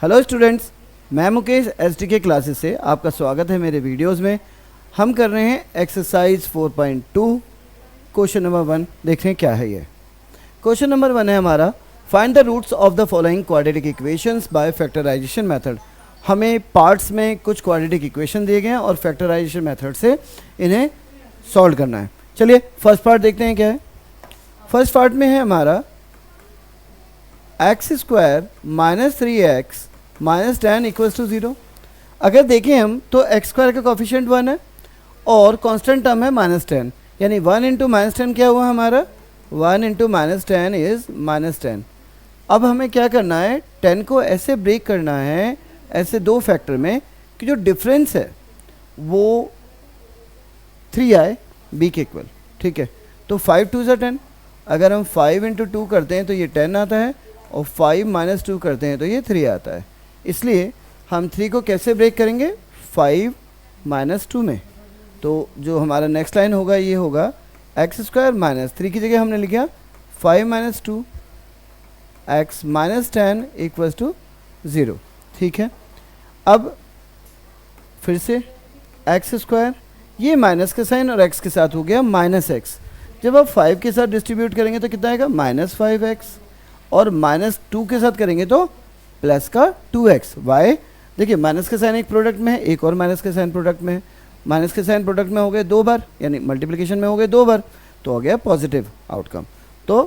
Hello students, मैं Mukesh STK classes से आपका स्वागत है मेरे वीडियोस में। हम कर रहे हैं एक्सरसाइज 4.2 क्वेश्चन नंबर 1। देख रहे हैं क्या है ये। क्वेश्चन नंबर 1 है हमारा, find the roots of the following quadratic equations by factorization method. हमें पार्ट्स में कुछ क्वाड्रेटिक इक्वेशन दिए गए हैं और फैक्टराइजेशन मेथड से इन्हें सॉल्व करना है। चलिए फर्स्ट पार्ट देखते हैं क्या है। फर्स्ट पार्ट में है हमारा x square minus 3x minus 10 equals to 0। अगर देखें हम तो एक्स स्क्वायर का कोफिशिएंट 1 है और कांस्टेंट टर्म है -10, यानी 1 इंटू -10 क्या हुआ हमारा, 1 इंटू -10 इज -10। अब हमें क्या करना है, 10 को ऐसे ब्रेक करना है ऐसे दो फैक्टर में कि जो डिफरेंस है वो 3 आए b के इक्वल। ठीक है, तो 5 2 10। अगर हम 5 इंटू 2 करते हैं तो ये 10 आता है और 5 माइनस 2 करते हैं तो ये 3 आता है। इसलिए हम 3 को कैसे ब्रेक करेंगे, 5 माइनस 2 में। तो जो हमारा नेक्स्ट लाइन होगा ये होगा एक्स स्क्वायर माइनस 3 की जगह हमने लिखा 5 minus 2 x minus 10 equals to 0। ठीक है, अब फिर से एक्स स्क्वायर, ये माइनस का साइन और एक्स के साथ हो गया माइनस एक्स। जब आप 5 के साथ डिस्ट्रीब्यूट करेंगे तो कितना आएगा, -5x, और -2 के साथ करेंगे तो प्लस का 2x। वाई, देखिए माइनस का साइन एक प्रोडक्ट में है, एक और माइनस का साइन प्रोडक्ट में है। माइनस के साइन प्रोडक्ट में हो गए 2 बार, यानी मल्टीप्लिकेशन में हो गए 2 बार, तो हो गया पॉजिटिव आउटकम। तो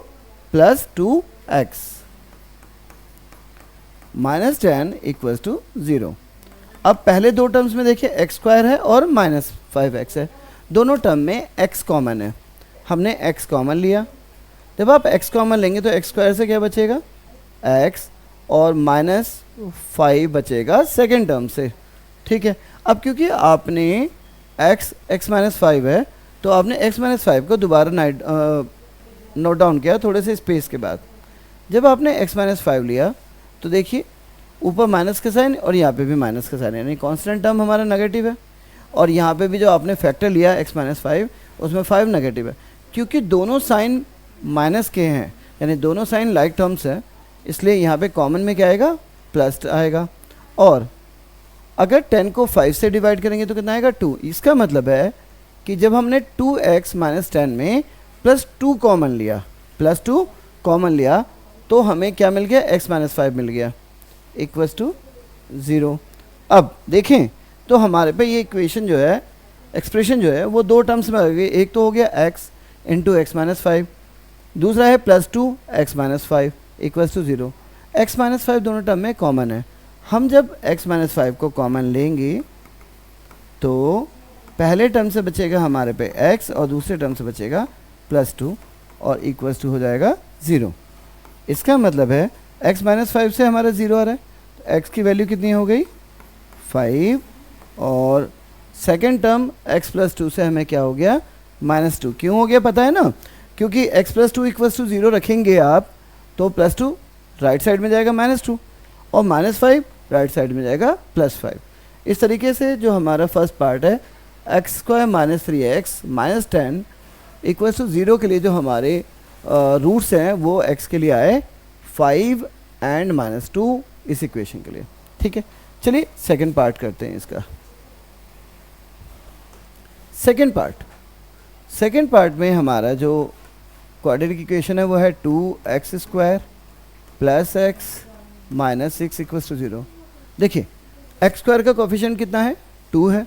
plus 2x minus 10 equals to 0। अब पहले दो टर्म्स में देखिए एक्स स्क्वायर है और -5x है, दोनों टर्म में x कॉमन है। हमने x कॉमन लिया। जब आप x कॉमन लेंगे तो एक्स स्क्वायर से क्या बचेगा, x, और -5 बचेगा सेकेंड टर्म से। ठीक है, अब क्योंकि आपने x माइनस 5 है तो आपने x माइनस 5 को दोबारा नोट डाउन किया थोड़े से स्पेस के बाद। जब आपने x माइनस 5 लिया तो देखिए ऊपर माइनस का साइन और यहाँ पे भी माइनस का साइन, यानी कांस्टेंट टर्म हमारा नेगेटिव है। और यहाँ पे भी जो आपने फैक्टर लिया x माइनस 5 उसमें 5 नेगेटिव है। क्योंकि दोनों साइन माइनस के हैं, यानी दोनों साइन लाइक टर्म्स हैं, इसलिए यहाँ पे कॉमन में क्या आएगा, प्लस आएगा। और अगर 10 को 5 से डिवाइड करेंगे तो कितना आएगा, 2। इसका मतलब है कि जब हमने 2x माइनस 10 में +2 कॉमन लिया, +2 कॉमन लिया, तो हमें क्या मिल गया, x माइनस 5 मिल गया इक्वल्स टू 0। अब देखें तो हमारे पे ये इक्वेशन जो है, एक्सप्रेशन जो है वो दो टर्म्स में आ गई। एक तो हो गया x इंटू एक्स माइनस 5, दूसरा है +2x minus 5 equals to 0। x minus 5 दोनों टर्म में कॉमन है। हम जब x माइनस 5 को कॉमन लेंगे तो पहले टर्म से बचेगा हमारे पे x और दूसरे टर्म से बचेगा +2 और इक्वल्स टू हो जाएगा 0। इसका मतलब है x माइनस 5 से हमारा 0 आ रहा है, तो x की वैल्यू कितनी हो गई, 5, और सेकेंड टर्म x प्लस 2 से हमें क्या हो गया, -2। क्यों हो गया पता है ना, क्योंकि x प्लस 2 इक्वल्स टू 0 रखेंगे आप तो +2 राइट साइड में जाएगा -2 और -5 राइट साइड में जाएगा +5। इस तरीके से जो हमारा फर्स्ट पार्ट है x square minus 3x minus 10 equals to 0 के लिए जो हमारे रूट्स हैं वो x के लिए आए 5 एंड -2 इस इक्वेशन के लिए। ठीक है, चलिए सेकेंड पार्ट करते हैं इसका। सेकेंड पार्ट में हमारा जो क्वाड्रेटिक इक्वेशन है वो है 2x square plus x minus 6 equals to 0। देखिए एक्स स्क्वायर का कोफिशिएंट कितना है, 2 है,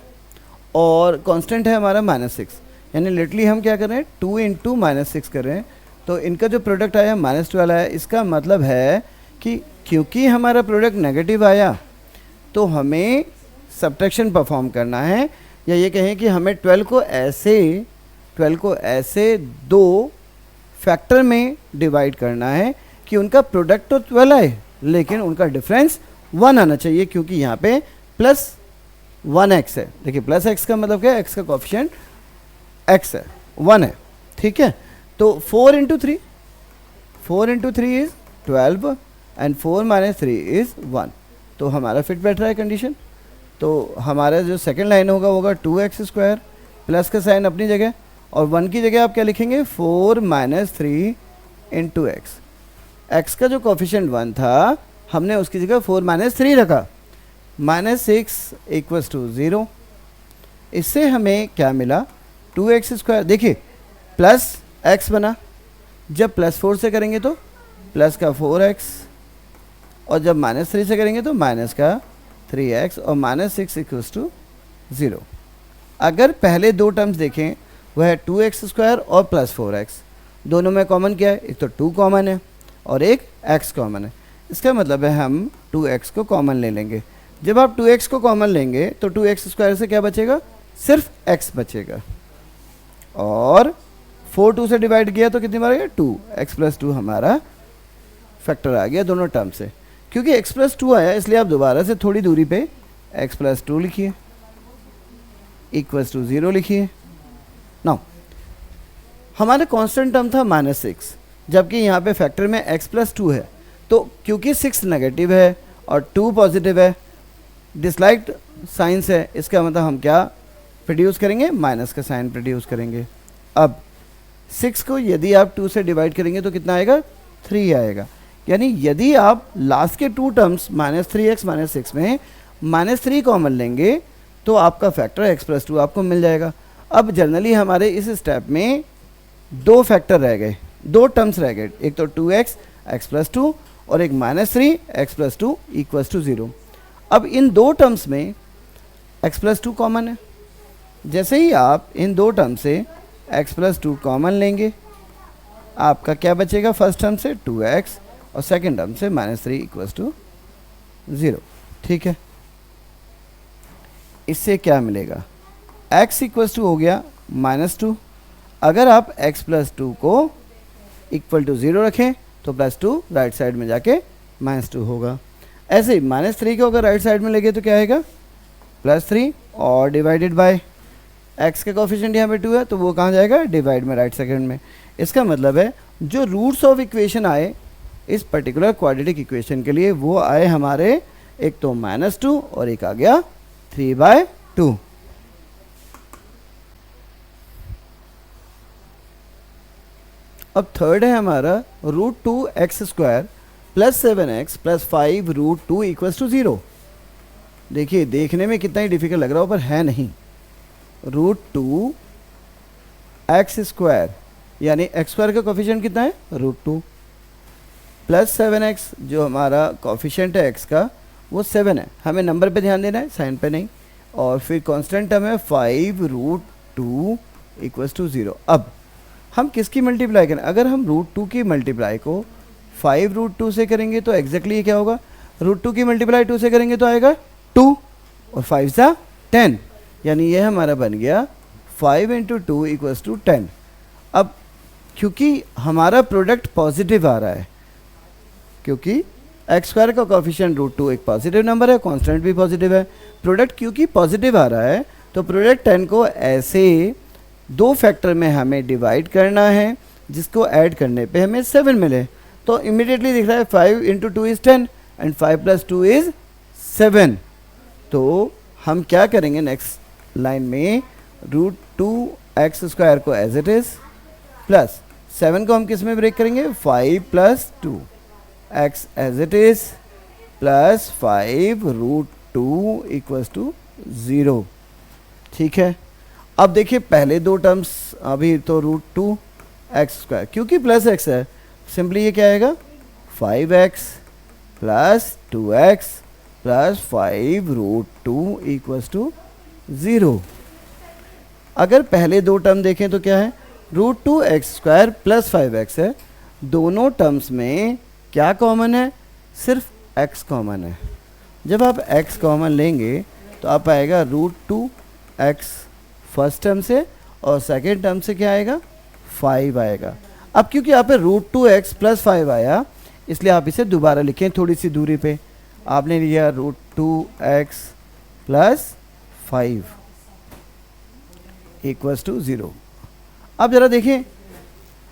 और कांस्टेंट है हमारा -6, यानी लिटरली हम क्या कर रहे हैं, 2 इंटू -6 कर रहे हैं। तो इनका जो प्रोडक्ट आया -12 आया। इसका मतलब है कि क्योंकि हमारा प्रोडक्ट नेगेटिव आया तो हमें सब्ट्रैक्शन परफॉर्म करना है, या ये कहें कि हमें 12 को ऐसे दो फैक्टर में डिवाइड करना है कि उनका प्रोडक्ट तो 12 आए लेकिन उनका डिफरेंस 1 आना चाहिए, क्योंकि यहाँ पे +1x है। देखिए +x का मतलब क्या है, x का कोफिशिएंट x है, 1 है। ठीक है, तो 4 into 3 is 12 and 4 minus 3 is 1। तो हमारा फिट बैठ रहा है कंडीशन। तो हमारा जो सेकेंड लाइन होगा 2x स्क्वायर, प्लस का साइन अपनी जगह, और 1 की जगह आप क्या लिखेंगे, 4 माइनस 3 इंटू एक्स। एक्स का जो कोफिशिएंट 1 था हमने उसकी जगह 4 माइनस 3 रखा, -6 इक्वल्स टू 0। इससे हमें क्या मिला, 2x²। देखिए प्लस x बना, जब +4 से करेंगे तो प्लस का 4x, और जब -3 से करेंगे तो माइनस का 3x, और -6 इक्वल्स टू 0। अगर पहले दो टर्म्स देखें वह है 2x² और +4x, दोनों में कॉमन क्या है, एक तो 2 कॉमन है और एक x कॉमन है। इसका मतलब है हम 2x को कॉमन ले लेंगे। जब आप 2x को कॉमन लेंगे तो 2x² से क्या बचेगा, सिर्फ x बचेगा, और 4 2 से डिवाइड किया तो कितनी बार आ गया, 2x + 2 हमारा फैक्टर आ गया दोनों टर्म से। क्योंकि x + 2 आया इसलिए आप दोबारा से थोड़ी दूरी पे x + 2 लिखिए, इक्वल्स टू 0 लिखिए। नाउ हमारा कांस्टेंट टर्म था -6, जबकि यहाँ पे फैक्टर में x + 2 है, तो क्योंकि 6 नेगेटिव है और 2 पॉजिटिव है, डिसलाइक्ड साइंस है, इसका मतलब हम क्या प्रोड्यूस करेंगे, माइनस का साइन प्रोड्यूस करेंगे। अब 6 को यदि आप 2 से डिवाइड करेंगे तो कितना आएगा, 3 आएगा। यानी यदि आप लास्ट के 2 टर्म्स -3x -6 में -3 कॉमन लेंगे तो आपका फैक्टर x + 2 आपको मिल जाएगा। अब जनरली हमारे इस स्टेप में 2 फैक्टर रह गए, 2 टर्म्स रह गए, एक तो 2x x + 2 और एक -3 x + 2 इक्वल्स टू 0। अब इन 2 टर्म्स में x + 2 कॉमन है, जैसे ही आप इन 2 टर्म से x + 2 कॉमन लेंगे आपका क्या बचेगा, फर्स्ट टर्म से 2x और सेकंड टर्म से -3 इक्वल्स टू 0। ठीक है, इससे क्या मिलेगा, x इक्वल्स टू हो गया -2। अगर आप x + 2 को इक्वल टू 0 रखें तो +2 राइट साइड में जाके -2 होगा। ऐसे ही -3 को अगर राइट साइड में लेंगे तो क्या आएगा, +3 और डिवाइडेड बाय x का कोफिशिएंट यहाँ पे 2 है तो वो कहाँ जाएगा, डिवाइड में राइट सेकंड में। इसका मतलब है जो रूट्स ऑफ इक्वेशन आए इस पर्टिकुलर क्वाड्रेटिक इक्वेशन के लिए वो आए हमारे, एक तो -2 और एक आ गया 3/2। अब थर्ड है हमारा √2x² + 7x + 5 √2 इक्वल्स टू 0। देखिए देखने में कितना ही डिफिकल्ट लग रहा हो पर है नहीं। √2x² यानी x² का कोफिशिएंट कितना है, √2 + 7x, जो हमारा कोफिशिएंट है x का वो 7 है, हमें नंबर पे ध्यान देना है, साइन पे नहीं। और फिर कांस्टेंट टर्म है 5 √2 इक्वल्स टू 0। अब हम किसकी मल्टीप्लाई करें, अगर हम √2 की मल्टीप्लाई को 5 √2 से करेंगे तो एग्जैक्टली क्या होगा, √2 की मल्टीप्लाई 2 से करेंगे तो आएगा 2 और 5 सा 10, यानी ये हमारा बन गया 5 × 2 इक्वल्स टू 10। अब क्योंकि हमारा प्रोडक्ट पॉजिटिव आ रहा है, क्योंकि x² का कोफिशिएंट √2 एक पॉजिटिव नंबर है, कांस्टेंट भी पॉजिटिव है, प्रोडक्ट क्योंकि पॉजिटिव आ रहा है तो प्रोडक्ट 10 को ऐसे 2 फैक्टर में हमें डिवाइड करना है जिसको ऐड करने पे हमें 7 मिले। तो इमीडिएटली दिख रहा है 5 × 2 इज़ 10 एंड 5 + 2 इज़ 7। तो हम क्या करेंगे नेक्स्ट लाइन में, √2x² को एज इट इज़ प्लस 7 को हम किस में ब्रेक करेंगे, 5 + 2 x as it is plus 5 √2 equals to 0। ठीक है, अब देखिए पहले 2 टर्म्स अभी तो √2x², क्योंकि प्लस x है सिंपली ये क्या आएगा, 5x + 2x + 5 √2 इक्वल्स टू 0। अगर पहले 2 टर्म देखें तो क्या है, √2x² + 5x है, दोनों टर्म्स में क्या कॉमन है, सिर्फ x कॉमन है। जब आप x कॉमन लेंगे तो आप आएगा √2x फर्स्ट टर्म से और सेकेंड टर्म से क्या आएगा, 5 आएगा। अब क्योंकि यहाँ पे √2x + 5 आया इसलिए आप इसे दोबारा लिखें, थोड़ी सी दूरी पे आपने लिया √2x + 5 इक्वल्स टू 0। अब ज़रा देखें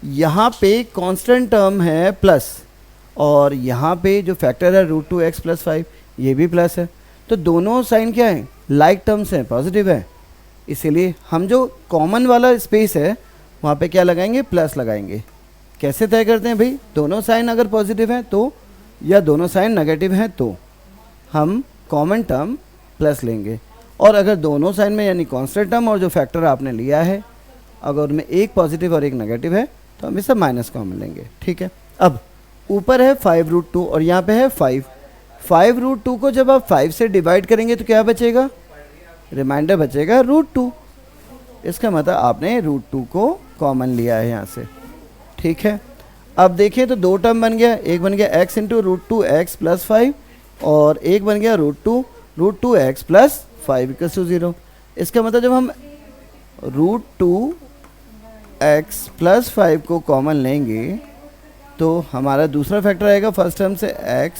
यहाँ पे कांस्टेंट टर्म है प्लस और यहाँ पे जो फैक्टर है √2x + 5 ये भी प्लस है, तो दोनों साइन क्या है, लाइक टर्म्स हैं, पॉजिटिव है। इसीलिए हम जो कॉमन वाला स्पेस है वहाँ पे क्या लगाएंगे, प्लस लगाएंगे। कैसे तय करते हैं भाई, दोनों साइन अगर पॉजिटिव हैं तो या दोनों साइन नेगेटिव हैं तो हम कॉमन टर्म प्लस लेंगे, और अगर दोनों साइन में यानी कांस्टेंट टर्म और जो फैक्टर आपने लिया है अगर उनमें एक पॉजिटिव और एक नेगेटिव है तो हम इसे माइनस कॉमन लेंगे। ठीक है, अब ऊपर है 5√2 और यहाँ पे है 5। 5√2 को जब आप 5 से डिवाइड करेंगे तो क्या बचेगा, रिमाइंडर बचेगा √2। इसका मतलब आपने √2 को कॉमन लिया है यहाँ से। ठीक है, अब देखें तो दो टर्म बन गया, एक बन गया x इंटू √2x प्लस 5 और एक बन गया √2x प्लस 5 इक्वल्स टू 0। इसका मतलब जब हम √2x प्लस 5 को कॉमन लेंगे तो हमारा दूसरा फैक्टर आएगा फर्स्ट टर्म से x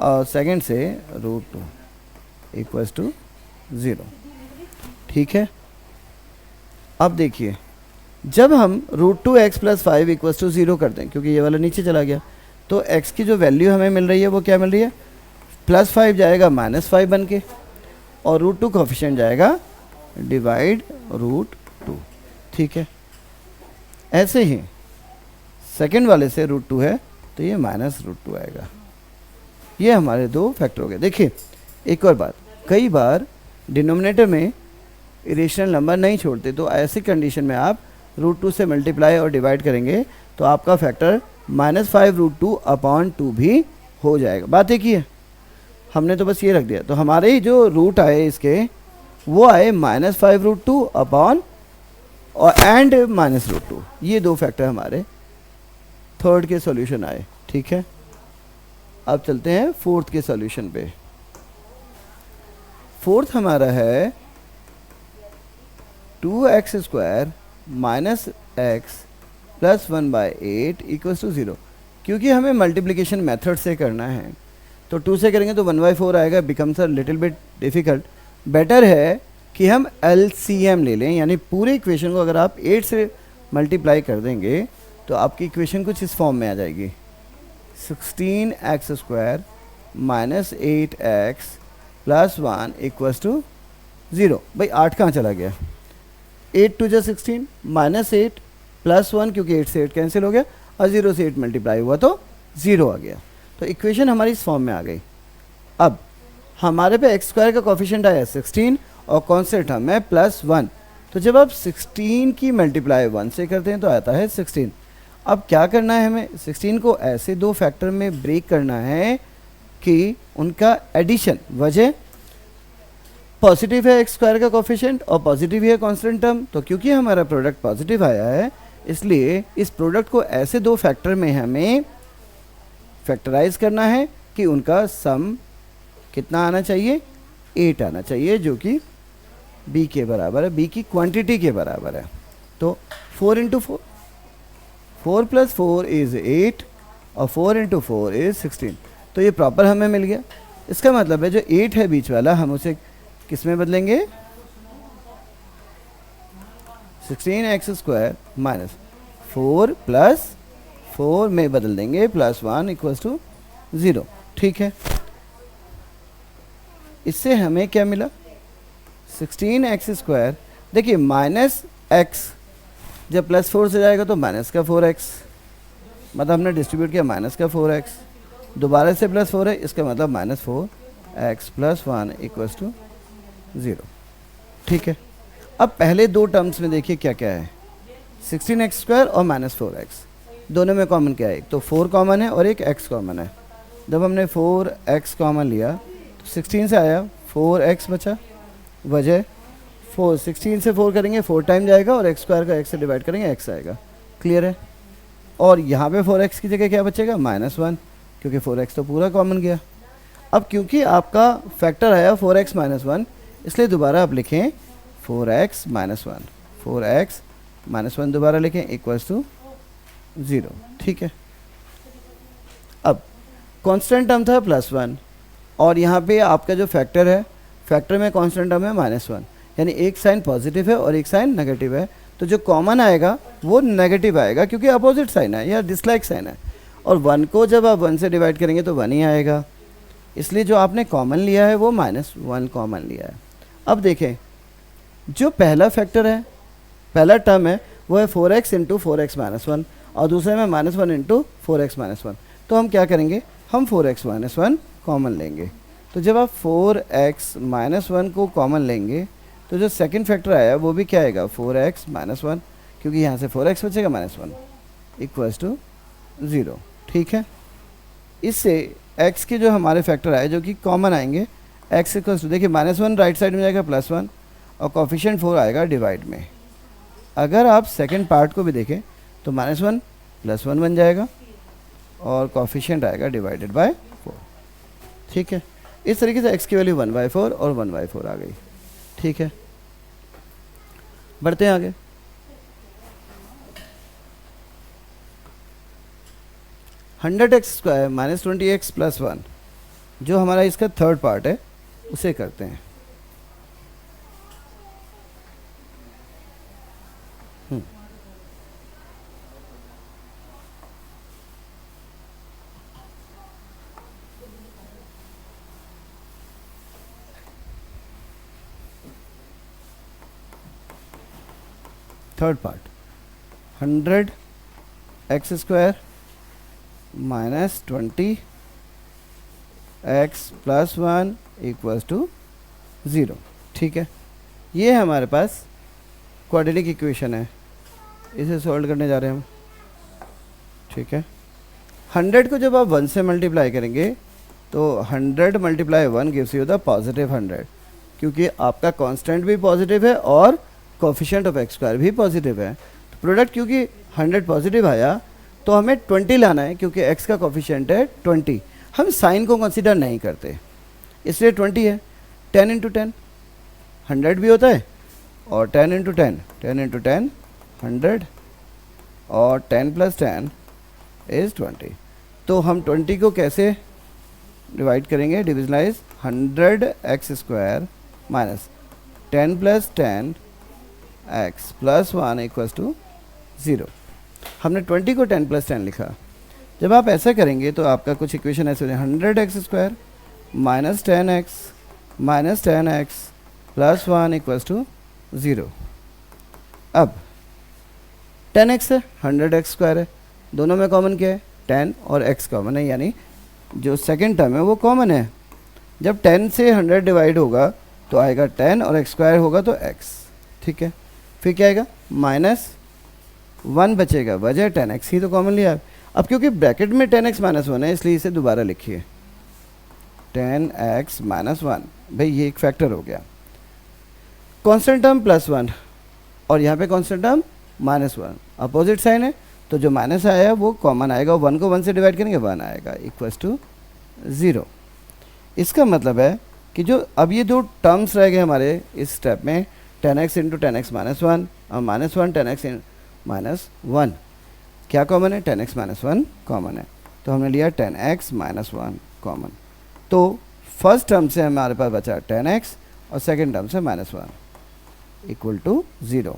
और सेकंड से √2 इक्वल्स टू 0। ठीक है, अब देखिए जब हम √2x प्लस 5 इक्वल्स टू 0 करते हैं, क्योंकि ये वाला नीचे चला गया, तो x की जो वैल्यू हमें मिल रही है वो क्या मिल रही है, +5 जाएगा -5 बन के और √2 कोफिशिएंट जाएगा डिवाइड √2। ठीक है, ऐसे ही सेकंड वाले से √2 है तो ये -√2 आएगा। ये हमारे दो फैक्टर हो गए। देखिए एक और बात, कई बार डिनोमिनेटर में इरेशनल नंबर नहीं छोड़ते, तो ऐसी कंडीशन में आप √2 से मल्टीप्लाई और डिवाइड करेंगे तो आपका फैक्टर -5√2/2 भी हो जाएगा। बात एक ही है, हमने तो बस ये रख दिया, तो हमारे ही जो रूट आए इसके वो आए -5√2 अपॉन और एंड -√2। ये दो फैक्टर हमारे थर्ड के सॉल्यूशन आए। ठीक है, अब चलते हैं फोर्थ के सॉल्यूशन पे। फोर्थ हमारा है 2x² -x plus 1/8 equals to 0। क्योंकि हमें मल्टीप्लिकेशन मेथड से करना है तो 2 से करेंगे तो 1/4 आएगा, becomes a little bit difficult. Better है कि हम LCM ले लें, यानी पूरे इक्वेशन को अगर आप 8 से मल्टीप्लाई कर देंगे तो आपकी इक्वेशन कुछ इस फॉर्म में आ जाएगी, 16x² -8x plus 1 equals to 0। भाई 8 कहाँ चला गया, 8 2 16 -8 प्लस 1, क्योंकि 8 से 8 कैंसिल हो गया और 0 से 8 मल्टीप्लाई हुआ तो 0 आ गया। तो इक्वेशन हमारी इस फॉर्म में आ गई। अब हमारे पे x² का कोफिशिएंट आया 16 और कांस्टेंट टर्म है +1, तो जब आप 16 की मल्टीप्लाई 1 से करते हैं तो आता है 16। अब क्या करना है, हमें 16 को ऐसे दो फैक्टर में ब्रेक करना है कि उनका एडिशन, वजह पॉजिटिव है x² का कोफिशिएंट और पॉजिटिव है कांस्टेंट टर्म, तो क्योंकि हमारा प्रोडक्ट पॉजिटिव आया है इसलिए इस प्रोडक्ट को ऐसे दो फैक्टर में हमें फैक्टराइज करना है कि उनका सम कितना आना चाहिए, 8 आना चाहिए, जो कि b के बराबर है, b की क्वांटिटी के बराबर है। तो 4 × 4, 4 + 4 इज़ 8 और 4 × 4 इज़ 16। तो ये प्रॉपर हमें मिल गया। इसका मतलब है जो 8 है बीच वाला हम उसे किस में बदलेंगे, 16x² -4 + 4 में बदल देंगे +1 इक्वल्स टू 0। ठीक है, इससे हमें क्या मिला, 16x²। देखिए -x जब +4 से जाएगा तो -4x, मतलब हमने डिस्ट्रीब्यूट किया -4x, दोबारा से +4 है, इसका मतलब -4x + 1 इक्वल्स टू 0। ठीक है, अब पहले दो टर्म्स में देखिए क्या क्या है, 16x² और -4x, दोनों में कॉमन क्या है, एक तो 4 कॉमन है और एक x कॉमन है। जब हमने 4x कॉमन लिया तो 16 से आया 4x बचा, वजह 4, 16 से 4 करेंगे 4 टाइम जाएगा और x² का x से डिवाइड करेंगे x आएगा। क्लियर है, और यहाँ पे 4x की जगह क्या बचेगा, -1, क्योंकि 4x तो पूरा कॉमन गया। अब क्योंकि आपका फैक्टर आया 4x -1, इसलिए दोबारा आप लिखें 4x -1, 4x -1 दोबारा लिखें इक्वल्स टू 0। ठीक है, अब कांस्टेंट टर्म था +1 और यहाँ पे आपका जो फैक्टर है, फैक्टर में कांस्टेंट टर्म है -1, यानी एक साइन पॉजिटिव है और एक साइन नेगेटिव है, तो जो कॉमन आएगा वो नेगेटिव आएगा क्योंकि अपोजिट साइन है या डिसलाइक साइन है, और 1 को जब आप 1 से डिवाइड करेंगे तो 1 ही आएगा, इसलिए जो आपने कॉमन लिया है वो -1 कॉमन लिया है। अब देखें जो पहला फैक्टर है, पहला टर्म है वो है 4x × 4x -1 और दूसरे में -1 × 4x -1। तो हम क्या करेंगे, हम 4x माइनस 1 कॉमन लेंगे। तो जब आप 4x माइनस 1 को कॉमन लेंगे तो जो सेकंड फैक्टर आया वो भी क्या आएगा, 4x माइनस 1, क्योंकि यहाँ से 4x बचेगा माइनस 1 इक्वल्स टू 0। ठीक है, इससे x के जो हमारे फैक्टर आए जो कि कॉमन आएंगे, x इक्वल्स टू, देखिए माइनस 1 राइट साइड में जाएगा प्लस 1 और कोफिशिएंट 4 आएगा डिवाइड में। अगर आप सेकंड पार्ट को भी देखें तो माइनस 1 प्लस 1 बन जाएगा और कोफिशिएंट आएगा डिवाइडेड बाय 4। ठीक है, इस तरीके से x की वैल्यू 1/4 और 1/4 आ गई। ठीक है, बढ़ते हैं आगे। Hundred x square minus 20x plus 1, जो हमारा इसका थर्ड पार्ट है उसे करते हैं। Third part 100x square minus 20x plus 1 equals to 0। ठीक है, ये हमारे पास क्वाड्रेटिक इक्वेशन है, इसे सॉल्व करने जा रहे हैं हम। ठीक है, 100 को जब आप 1 से मल्टीप्लाई करेंगे तो 100 multiply 1 gives you the positive 100, क्योंकि आपका कांस्टेंट भी पॉजिटिव है और कोफिशिएंट ऑफ एक्स स्क्वायर भी पॉजिटिव है। तो प्रोडक्ट क्योंकि 100 पॉजिटिव आया तो हमें 20 लाना है, क्योंकि x का कोफिशिएंट है 20। हम साइन को कंसीडर नहीं करते इसलिए 20 है। 10 इंटू 10 100 भी होता है और 10 इंटू 10 10 इंटू 10 100 और 10 प्लस 10 इज़ 20। तो हम 20 को कैसे डिवाइड करेंगे, डिविजलाइज 100x square minus 10 plus 10 x plus 1 equals to 0। हमने 20 को 10 प्लस 10 लिखा। जब आप ऐसा करेंगे तो आपका कुछ इक्वेशन ऐसे हो जाए, 100x square minus 10x plus 1 equals to 0। अब 10x है, 100x स्क्वायर है, दोनों में कॉमन क्या है, 10 और x कॉमन है, यानी जो सेकंड टर्म है वो कॉमन है। जब 10 से 100 डिवाइड होगा तो आएगा 10 और x स्क्वायर होगा तो x। ठीक है, फिर क्या आएगा, माइनस 1 बचेगा, वजह 10x ही तो कॉमन लिया। अब क्योंकि ब्रैकेट में 10x माइनस 1 है इसलिए इसे दोबारा लिखिए 10x माइनस 1। भाई ये एक फैक्टर हो गया, कांस्टेंट टर्म प्लस 1 और यहाँ पे constant term minus 1, opposite sign है तो जो माइनस आया वो कॉमन आएगा, 1 को 1 से डिवाइड करेंगे 1 आएगा इक्वल्स टू 0। इसका मतलब है कि जो अब ये दो टर्म्स रह गए हमारे इस स्टेप में, 10x इंटू 10x माइनस 1 और माइनस 1 10x माइनस 1, क्या कॉमन है, 10x माइनस 1 कॉमन है, तो हमने लिया 10x माइनस 1 कॉमन। तो फर्स्ट टर्म से हमारे पास बचा 10x और सेकंड टर्म से माइनस 1 इक्वल टू 0।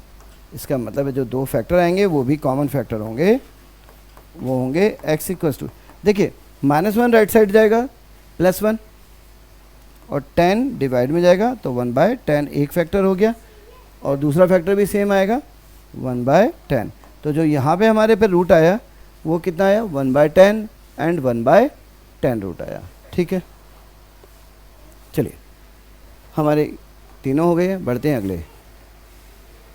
इसका मतलब है जो दो फैक्टर आएंगे वो भी कॉमन फैक्टर होंगे, वो होंगे x इक्वल्स टू, देखिए माइनस 1 राइट साइड जाएगा प्लस 1 और 10 डिवाइड में जाएगा तो 1/10 एक फैक्टर हो गया और दूसरा फैक्टर भी सेम आएगा 1/10। तो जो यहाँ पे हमारे पे रूट आया वो कितना आया, 1/10 एंड 1/10 रूट आया। ठीक है, चलिए हमारे तीनों हो गए, बढ़ते हैं अगले।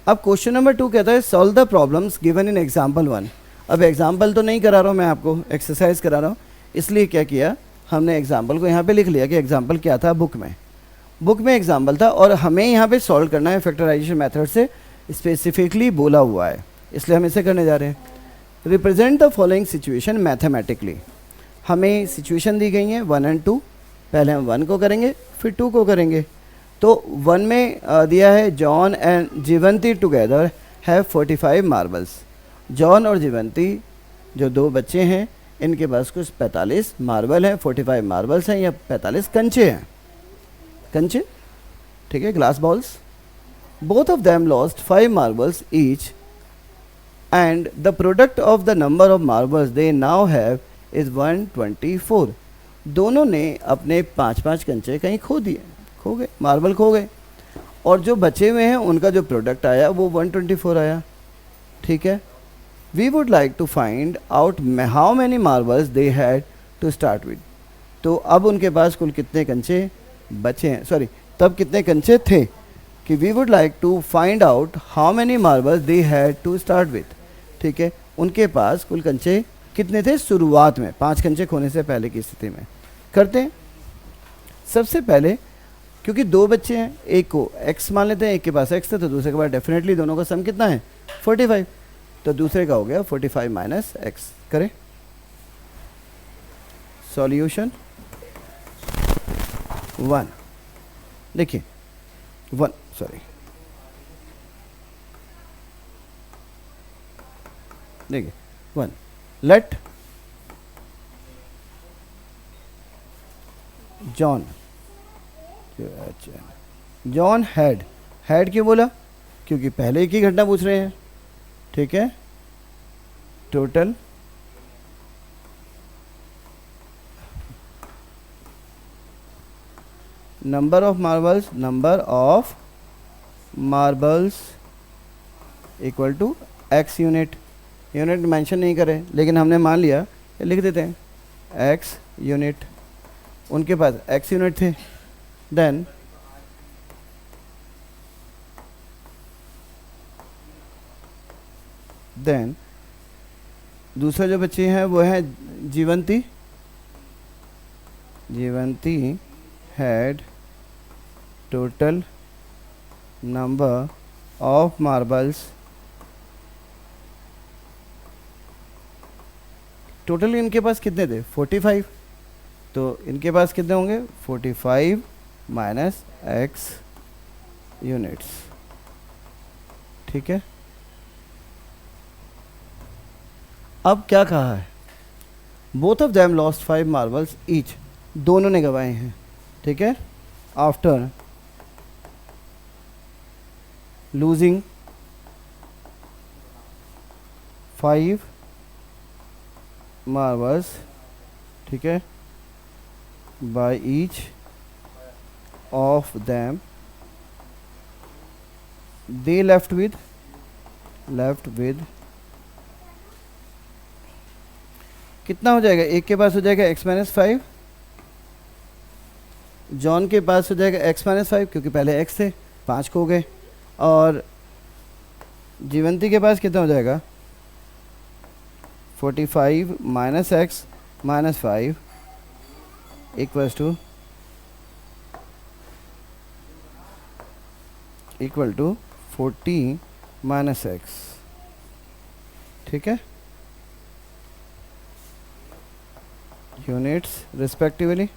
अब क्वेश्चन नंबर 2 कहता है solve the problems given in example 1। अब एग्जाम्पल तो नहीं करा रहा हूँ मैं आपको, एक्सरसाइज करा रहा हूँ, इसलिए क्या किया हमने एग्जाम्पल को यहाँ पे लिख लिया कि एग्जाम्पल क्या था बुक में एग्जाम्पल था और हमें यहाँ पे सॉल्व करना है फैक्टराइजेशन मेथड से, स्पेसिफिकली बोला हुआ है, इसलिए हम इसे करने जा रहे हैं। Represent the following situation mathematically. हमें सिचुएशन दी गई है 1 और 2, पहले हम 1 को करेंगे फिर 2 को करेंगे। तो 1 में दिया है John and Jeevanti together have 45 marbles. John और जीवंती जो दो बच्चे हैं इनके पास कुछ 45 मार्बल हैं, 45 मार्बल्स हैं या 45 कंचे हैं, कंचे, ठीक है, glass balls. Both of them lost 5 marbles each and the product of the number of marbles they now have is 124। दोनों ने अपने 5-5 कंचे कहीं खो दिए, खो गए, मार्बल खो गए, और जो बचे हुए हैं उनका जो प्रोडक्ट आया वो 124 आया। ठीक है, we would like to find out how many marbles they had to start with. तो अब उनके पास कुल कितने कंचे बचे हैं, सॉरी तब कितने कंचे थे, कि we would like to find out how many marbles they had to start with. ठीक है, उनके पास कुल कंचे कितने थे शुरुआत में, 5 कंचे खोने से पहले की स्थिति में। करते हैं सबसे पहले, क्योंकि 2 बच्चे हैं, एक को x मान लेते हैं, एक के पास x था, तो दूसरे के पास डेफिनेटली दोनों का सम कितना है 45, तो दूसरे का हो गया 45 माइनस x। करें सॉल्यूशन 1, देखिए 1 सॉरी देखिए 1, लेट जॉन हैड क्यों बोला, क्योंकि पहले एक ही घटना पूछ रहे हैं। ठीक है, total number of marbles equal to x unit mention नहीं करे, लेकिन हमने मान लिया, लिख देते हैं x यूनिट, उनके पास x यूनिट थे। देन दूसरा जो बच्चे हैं वो है Jeevanti had total number of marbles, total इनके पास कितने थे 45, तो इनके पास कितने होंगे 45 माइनस x यूनिट्स। ठीक है, अब क्या कहा है, both of them lost 5 marbles each, दोनों ने गंवाए हैं। ठीक है, आफ्टर लूजिंग 5 मार्बल्स, ठीक है, by each of them, they left with कितना हो जाएगा, एक के पास हो जाएगा x माइनस 5, जॉन के पास हो जाएगा x माइनस 5, क्योंकि पहले x थे 5 खो गए, और जीवंती के पास कितना हो जाएगा 45 minus x minus 5 equal to 40 minus x। ठीक है, यूनिट्स रिस्पेक्टिवली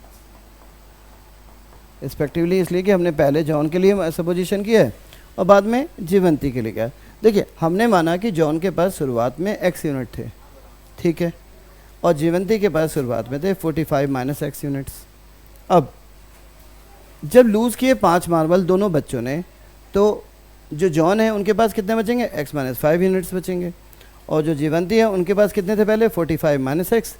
इसलिए कि हमने पहले जॉन के लिए सपोजिशन किया है और बाद में जीवंती के लिए किया। देखिए, हमने माना कि जॉन के पास शुरुआत में x यूनिट थे, ठीक है, और जीवंती के पास शुरुआत में थे 45 माइनस x यूनिट्स। अब जब लूज़ किए 5 मार्बल दोनों बच्चों ने, तो जो जॉन है उनके पास कितने बचेंगे x माइनस 5 यूनिट्स बचेंगे, और जो जीवंती है उनके पास कितने थे पहले 45 माइनस x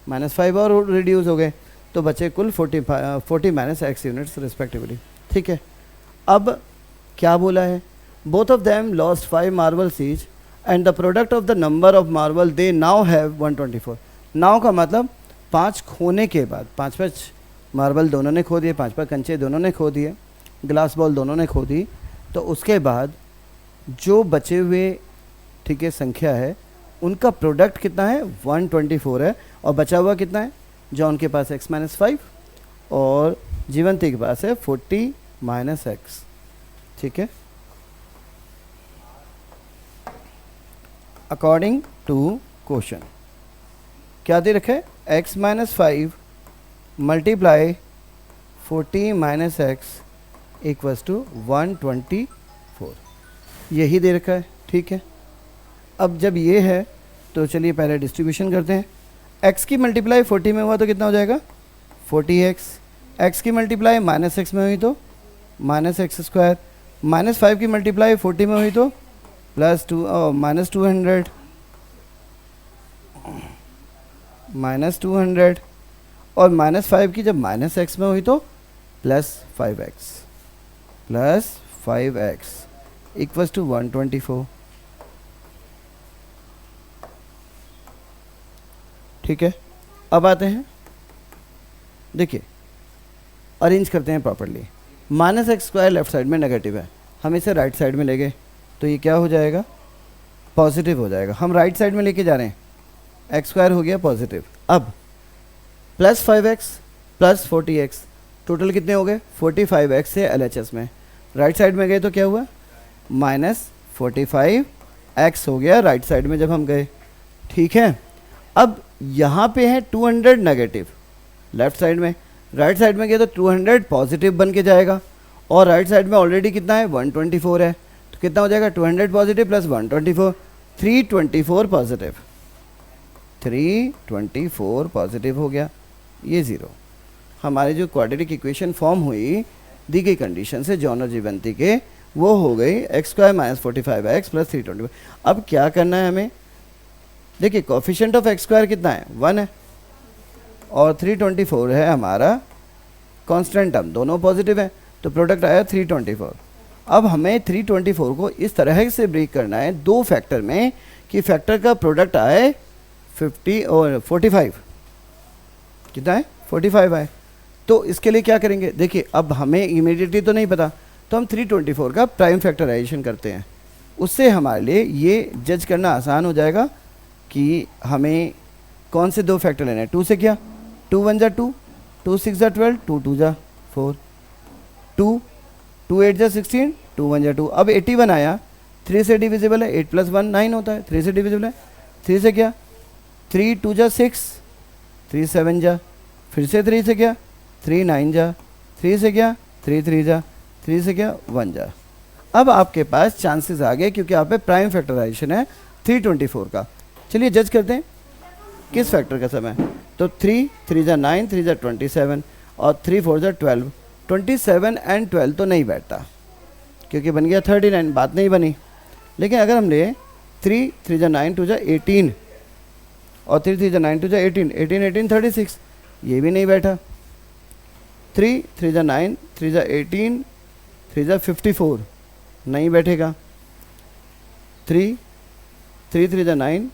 माइनस 5 और रिड्यूस हो गए, तो बचे कुल 40 माइनस x यूनिट्स रिस्पेक्टिवली। ठीक है, अब क्या बोला है, both of them lost 5 marbles each and the product of the number of marble they now have 124। Now का मतलब 5 खोने के बाद, 5 मार्बल दोनों ने खो दिए, 5 कंचे दोनों ने खो दिए, ग्लास बॉल दोनों ने खो दी, तो उसके बाद जो बचे हुए, ठीक है, संख्या है उनका प्रोडक्ट कितना है 124 है, और बचा हुआ कितना है, जॉन के पास x माइनस 5 और जीवंती के पास है 40 माइनस x। ठीक है, अकॉर्डिंग टू क्वेश्चन क्या दे रखा है, x minus 5 multiply 40 minus x equals to 124, यही दे रखा है। ठीक है, अब जब ये है तो चलिए पहले डिस्ट्रीब्यूशन करते हैं। x की मल्टीप्लाई 40 में हुआ तो कितना हो जाएगा 40x, x की मल्टीप्लाई माइनस x में हुई तो माइनस एक्स स्क्वायर, माइनस 5 की मल्टीप्लाई 40 में हुई तो प्लस 2 माइनस 200 और माइनस 5 की जब माइनस x में हुई तो प्लस 5x इक्वल्स टू 124। ठीक है, अब आते हैं देखिए अरेंज करते हैं properly. Minus x square left side में नेगेटिव है, हम इसे राइट साइड में ले गए तो ये क्या हो जाएगा, पॉजिटिव हो जाएगा। हम राइट साइड में लेके जा रहे हैं, एक्स स्क्वायर हो गया पॉजिटिव। अब plus 5x plus 40x, total कितने हो गए 45x से LHS में, राइट साइड में गए तो क्या हुआ माइनस 45x हो गया राइट साइड में जब हम गए। ठीक है, अब यहाँ पे है 200 नेगेटिव लेफ्ट साइड में, राइट साइड में गए तो 200 पॉजिटिव बन के जाएगा, और राइट साइड में ऑलरेडी कितना है 124 है, तो कितना हो जाएगा 200 पॉजिटिव प्लस 124, 324 पॉजिटिव, 324 पॉजिटिव हो गया। ये ज़ीरो, हमारी जो क्वाड्रेटिक इक्वेशन फॉर्म हुई दी गई कंडीशन से जॉन और जीवंती के, वो हो गई x square minus 45x plus 324। अब क्या करना है हमें, देखिए कोफिशिएंट ऑफ एक्स स्क्वायर कितना है 1 है, और 324 है हमारा कांस्टेंट टर्म, दोनों पॉजिटिव है तो प्रोडक्ट आया 324। अब हमें 324 को इस तरह से ब्रेक करना है दो फैक्टर में कि फैक्टर का प्रोडक्ट आए 50 और 45, कितना है 45 आए। तो इसके लिए क्या करेंगे, देखिए अब हमें इमीडिएटली तो नहीं पता, तो हम 324 का प्राइम फैक्टराइजेशन करते हैं, उससे हमारे लिए ये जज करना आसान हो जाएगा कि हमें कौन से दो फैक्टर लेने हैं। 2 से क्या, 2 1 जा 2, 2 6 जा 12, 2 2 जा 4, 2 2 8 जा 16, 2 1 जा 2। अब 81 आया, 3 से डिविजिबल है, 8 प्लस 1 9 होता है, 3 से डिविजिबल है, 3 से क्या 3 2 जा 6, 3 7 जा, फिर से 3 से क्या 3 9 जा, 3 से क्या 3 3 जा, 3 से क्या 1 जा। अब आपके पास चांसेस आ गए क्योंकि आप पे प्राइम फैक्टराइजेशन है 324 का। चलिए जज करते हैं किस फैक्टर का समय, तो 3 3 जा 9, 3 जा 27 और 3 4 जा 12, 27 एंड 12 तो नहीं बैठता क्योंकि बन गया 39, बात नहीं बनी। लेकिन अगर हम ले 3 3 जा 9, 2 जा 18 और 3 3 जा 9, 2 जा 18, 18 18 36, ये भी नहीं बैठा। 3 3 जा 9, 3 जा 18, 3 जा 54, नहीं बैठेगा। 3 3 3 जा 9,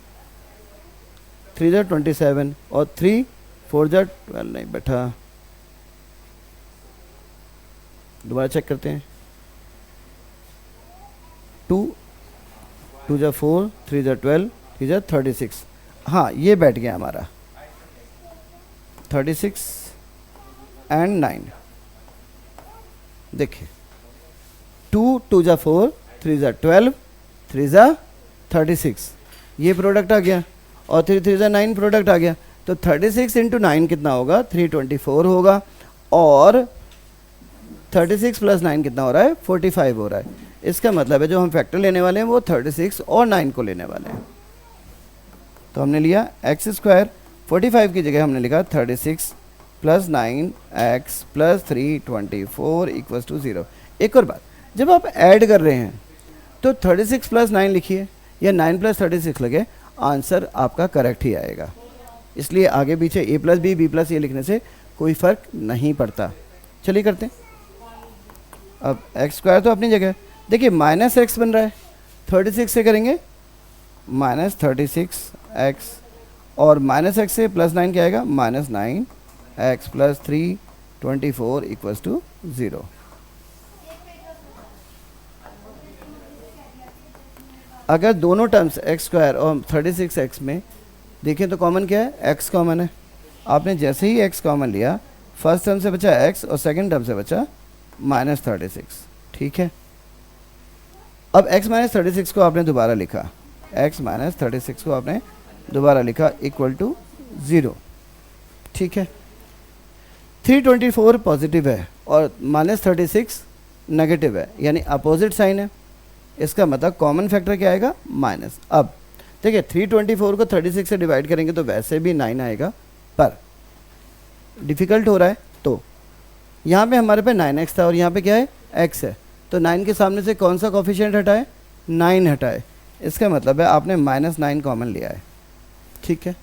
3 जा 27 और 3 4 जा 12, नहीं बैठा। दोबारा चेक करते हैं, 2 2 जा 4, 3 जा 12, 3 जा 36, हाँ ये बैठ गया हमारा 36 एंड 9। देखिए 2 2 जा 4, 3 जा 12, 3 जा 36, ये प्रोडक्ट आ गया, और 3 3 जा 9 प्रोडक्ट आ गया। तो 36 इंटू 9 कितना होगा 324 होगा, और 36 प्लस 9 कितना हो रहा है 45 हो रहा है। इसका मतलब है जो हम फैक्टर लेने वाले हैं वो 36 और 9 को लेने वाले हैं। तो हमने लिया एक्स स्क्वायर, 45 की जगह हमने लिखा 36 plus 9x plus 324 equals to 0। एक और बात, जब आप ऐड कर रहे हैं तो 36 प्लस 9 लिखिए या 9 प्लस 36 लगे, आंसर आपका करेक्ट ही आएगा। इसलिए आगे पीछे a प्लस बी प्लस ए लिखने से कोई फ़र्क नहीं पड़ता। चलिए करते हैं। अब एक्स स्क्वायर तो अपनी जगह, देखिए माइनस एक्स बन रहा है, 36 से करेंगे माइनस 36x, और माइनस एक्स से प्लस 9 क्या आएगा minus 9x plus 324 equals to 0। अगर दोनों टर्म्स एक्स स्क्वायर और 36x में देखें तो कॉमन क्या है, x कॉमन है। आपने जैसे ही x कॉमन लिया, फर्स्ट टर्म से बचा x और सेकंड टर्म से बचा माइनस 36। ठीक है, अब x माइनस 36 को आपने दोबारा लिखा, x माइनस 36 को आपने दोबारा लिखा इक्वल टू 0। ठीक है, 324 पॉजिटिव है और माइनस 36 नेगेटिव है, यानी अपोजिट साइन है। इसका मतलब कॉमन फैक्टर क्या आएगा माइनस। अब देखिए 324 को 36 से डिवाइड करेंगे तो वैसे भी 9 आएगा, पर डिफ़िकल्ट हो रहा है तो यहाँ पे हमारे पे 9x था और यहाँ पे क्या है x है, तो 9 के सामने से कौन सा कोफिशिएंट हटाए 9 हटाए। इसका मतलब है आपने माइनस 9 कॉमन लिया है। ठीक है,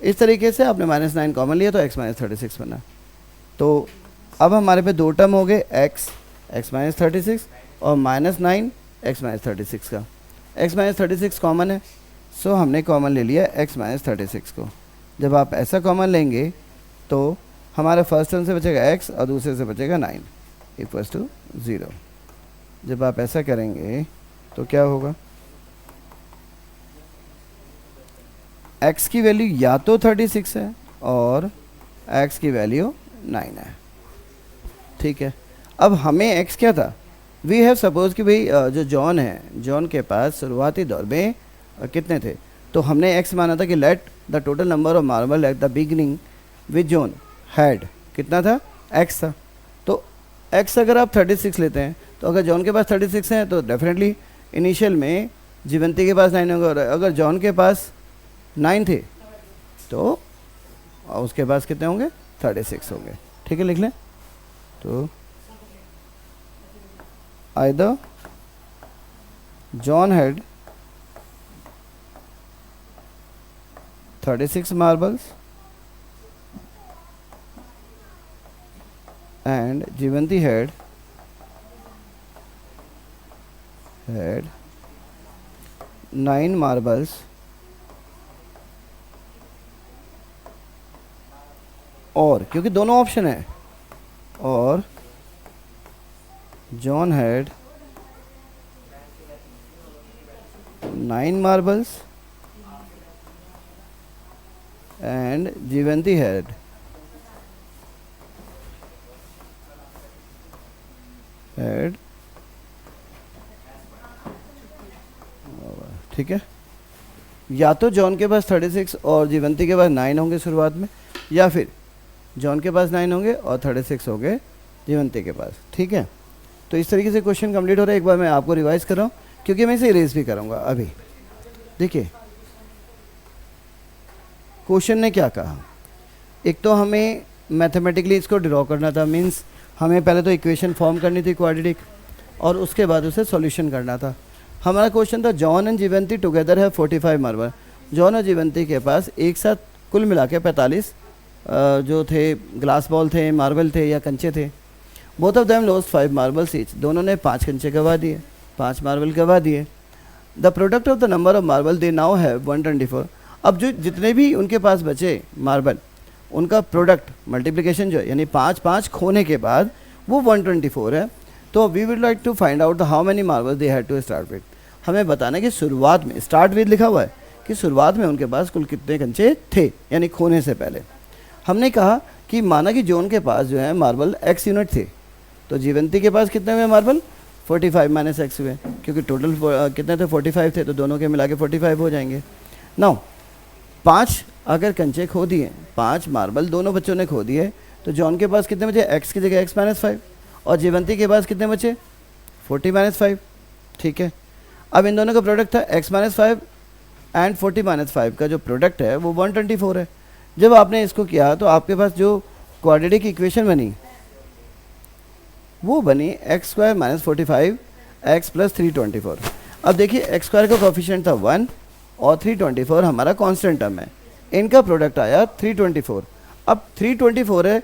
इस तरीके से आपने माइनस 9 कॉमन लिया तो x माइनस 36 बना। तो अब हमारे पे दो टर्म हो गए x माइनस 36 और माइनस 9 x माइनस 36 का। x माइनस 36 कॉमन है, सो हमने कॉमन ले लिया x माइनस 36 को। जब आप ऐसा कॉमन लेंगे तो हमारे फर्स्ट टर्म से बचेगा x और दूसरे से बचेगा 9 इक्वल्स टू 0। जब आप ऐसा करेंगे तो क्या होगा, x की वैल्यू या तो 36 है और x की वैल्यू 9 है। ठीक है, अब हमें x क्या था, वी हैव सपोज कि भाई जो जॉन है, जॉन के पास शुरुआती दौर में कितने थे, तो हमने x माना था कि let the total number of marble at the beginning with John had कितना था, x था। तो x अगर आप 36 लेते हैं, तो अगर जॉन के पास 36 है तो डेफिनेटली इनिशियल में जीवंती के पास 9 होंगे, और अगर जॉन के पास 9 थे तो उसके पास कितने होंगे, 36 होंगे। ठीक है, लिख लें। तो either John had 36 marbles and Jivanti had 9 marbles, और क्योंकि दोनों ऑप्शन है, और John had 9 marbles and Jivanti had ठीक है, या तो जॉन के पास 36 और जीवंती के पास 9 होंगे शुरुआत में, या फिर जॉन के पास 9 होंगे और 36 होंगे जीवंती के पास। ठीक है, तो इस तरीके से क्वेश्चन कंप्लीट हो रहा है। एक बार मैं आपको रिवाइज कर रहा हूँ क्योंकि मैं इसे इरेज भी करूँगा अभी। देखिए क्वेश्चन ने क्या कहा, एक तो हमें मैथमेटिकली इसको ड्रॉ करना था, मीन्स हमें पहले तो इक्वेशन फॉर्म करनी थी क्वाड्रेटिक, और उसके बाद उसे सॉल्यूशन करना था। हमारा क्वेश्चन था जॉन एंड जीवंती टुगेदर है 45 मार्बल। जॉन और जीवंती के पास एक साथ कुल मिला के 45 जो थे ग्लास बॉल थे, मार्बल थे या कंचे थे। Both of them lost 5 marbles each, दोनों ने 5 कंचे गवा दिए, 5 मार्बल गवा दिए। The product of the number of marble they now have 124। अब जो जितने भी उनके पास बचे मार्बल, उनका प्रोडक्ट मल्टीप्लिकेशन जो है, यानी 5 5 खोने के बाद वो 124 है। तो we would like to find out how many marble they had to start with. हमें बताना है कि शुरुआत में, स्टार्ट विद लिखा हुआ है कि शुरुआत में उनके पास कुल कितने कंचे थे, यानी खोने से पहले। हमने कहा कि माना कि जॉन के पास जो है मार्बल x यूनिट थे, तो जीवंती के पास कितने हुए मार्बल, 45 माइनस एक्स हुए, क्योंकि टोटल कितने थे, 45 थे, तो दोनों के मिला के 45 हो जाएंगे। नाउ 5 अगर कंचे खो दिए, 5 मार्बल दोनों बच्चों ने खो दिए, तो जॉन के पास कितने बचे, x की जगह x माइनस 5, और जीवंती के पास कितने बचे, 40 माइनस 5। ठीक है, अब इन दोनों का प्रोडक्ट था x माइनस 5 एंड 40 माइनस 5 का जो प्रोडक्ट है वो 124 है। जब आपने इसको किया तो आपके पास जो क्वाड्रेटिक इक्वेशन बनी वो बनी x square minus 45 x plus 324। अब देखिए एक्स स्क्वायर का कोफिशिएंट था 1 और 324 हमारा कांस्टेंट टर्म है, इनका प्रोडक्ट आया 324। अब 324 है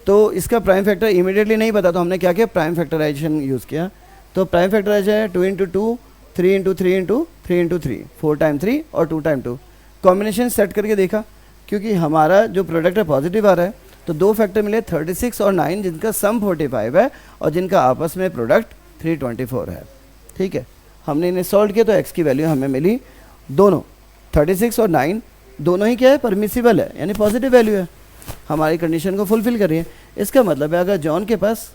तो इसका प्राइम फैक्टर इमीडिएटली नहीं पता, तो हमने क्या किया, प्राइम फैक्टराइजेशन यूज़ किया। तो प्राइम फैक्टराइजेशन है 2 into 2, 3 into 3 into 3 into 3, 4 time 3 और 2 टाइम 2। कॉम्बिनेशन सेट करके देखा, क्योंकि हमारा जो प्रोडक्ट है पॉजिटिव आ रहा है, तो दो फैक्टर मिले 36 और 9 जिनका सम 45 है और जिनका आपस में प्रोडक्ट 324 है। ठीक है, हमने इन्हें सॉल्व किया तो x की वैल्यू हमें मिली, दोनों 36 और 9 दोनों ही क्या है, परमिसिबल है, यानी पॉजिटिव वैल्यू है, हमारी कंडीशन को फुलफिल कर रही है। इसका मतलब है अगर जॉन के पास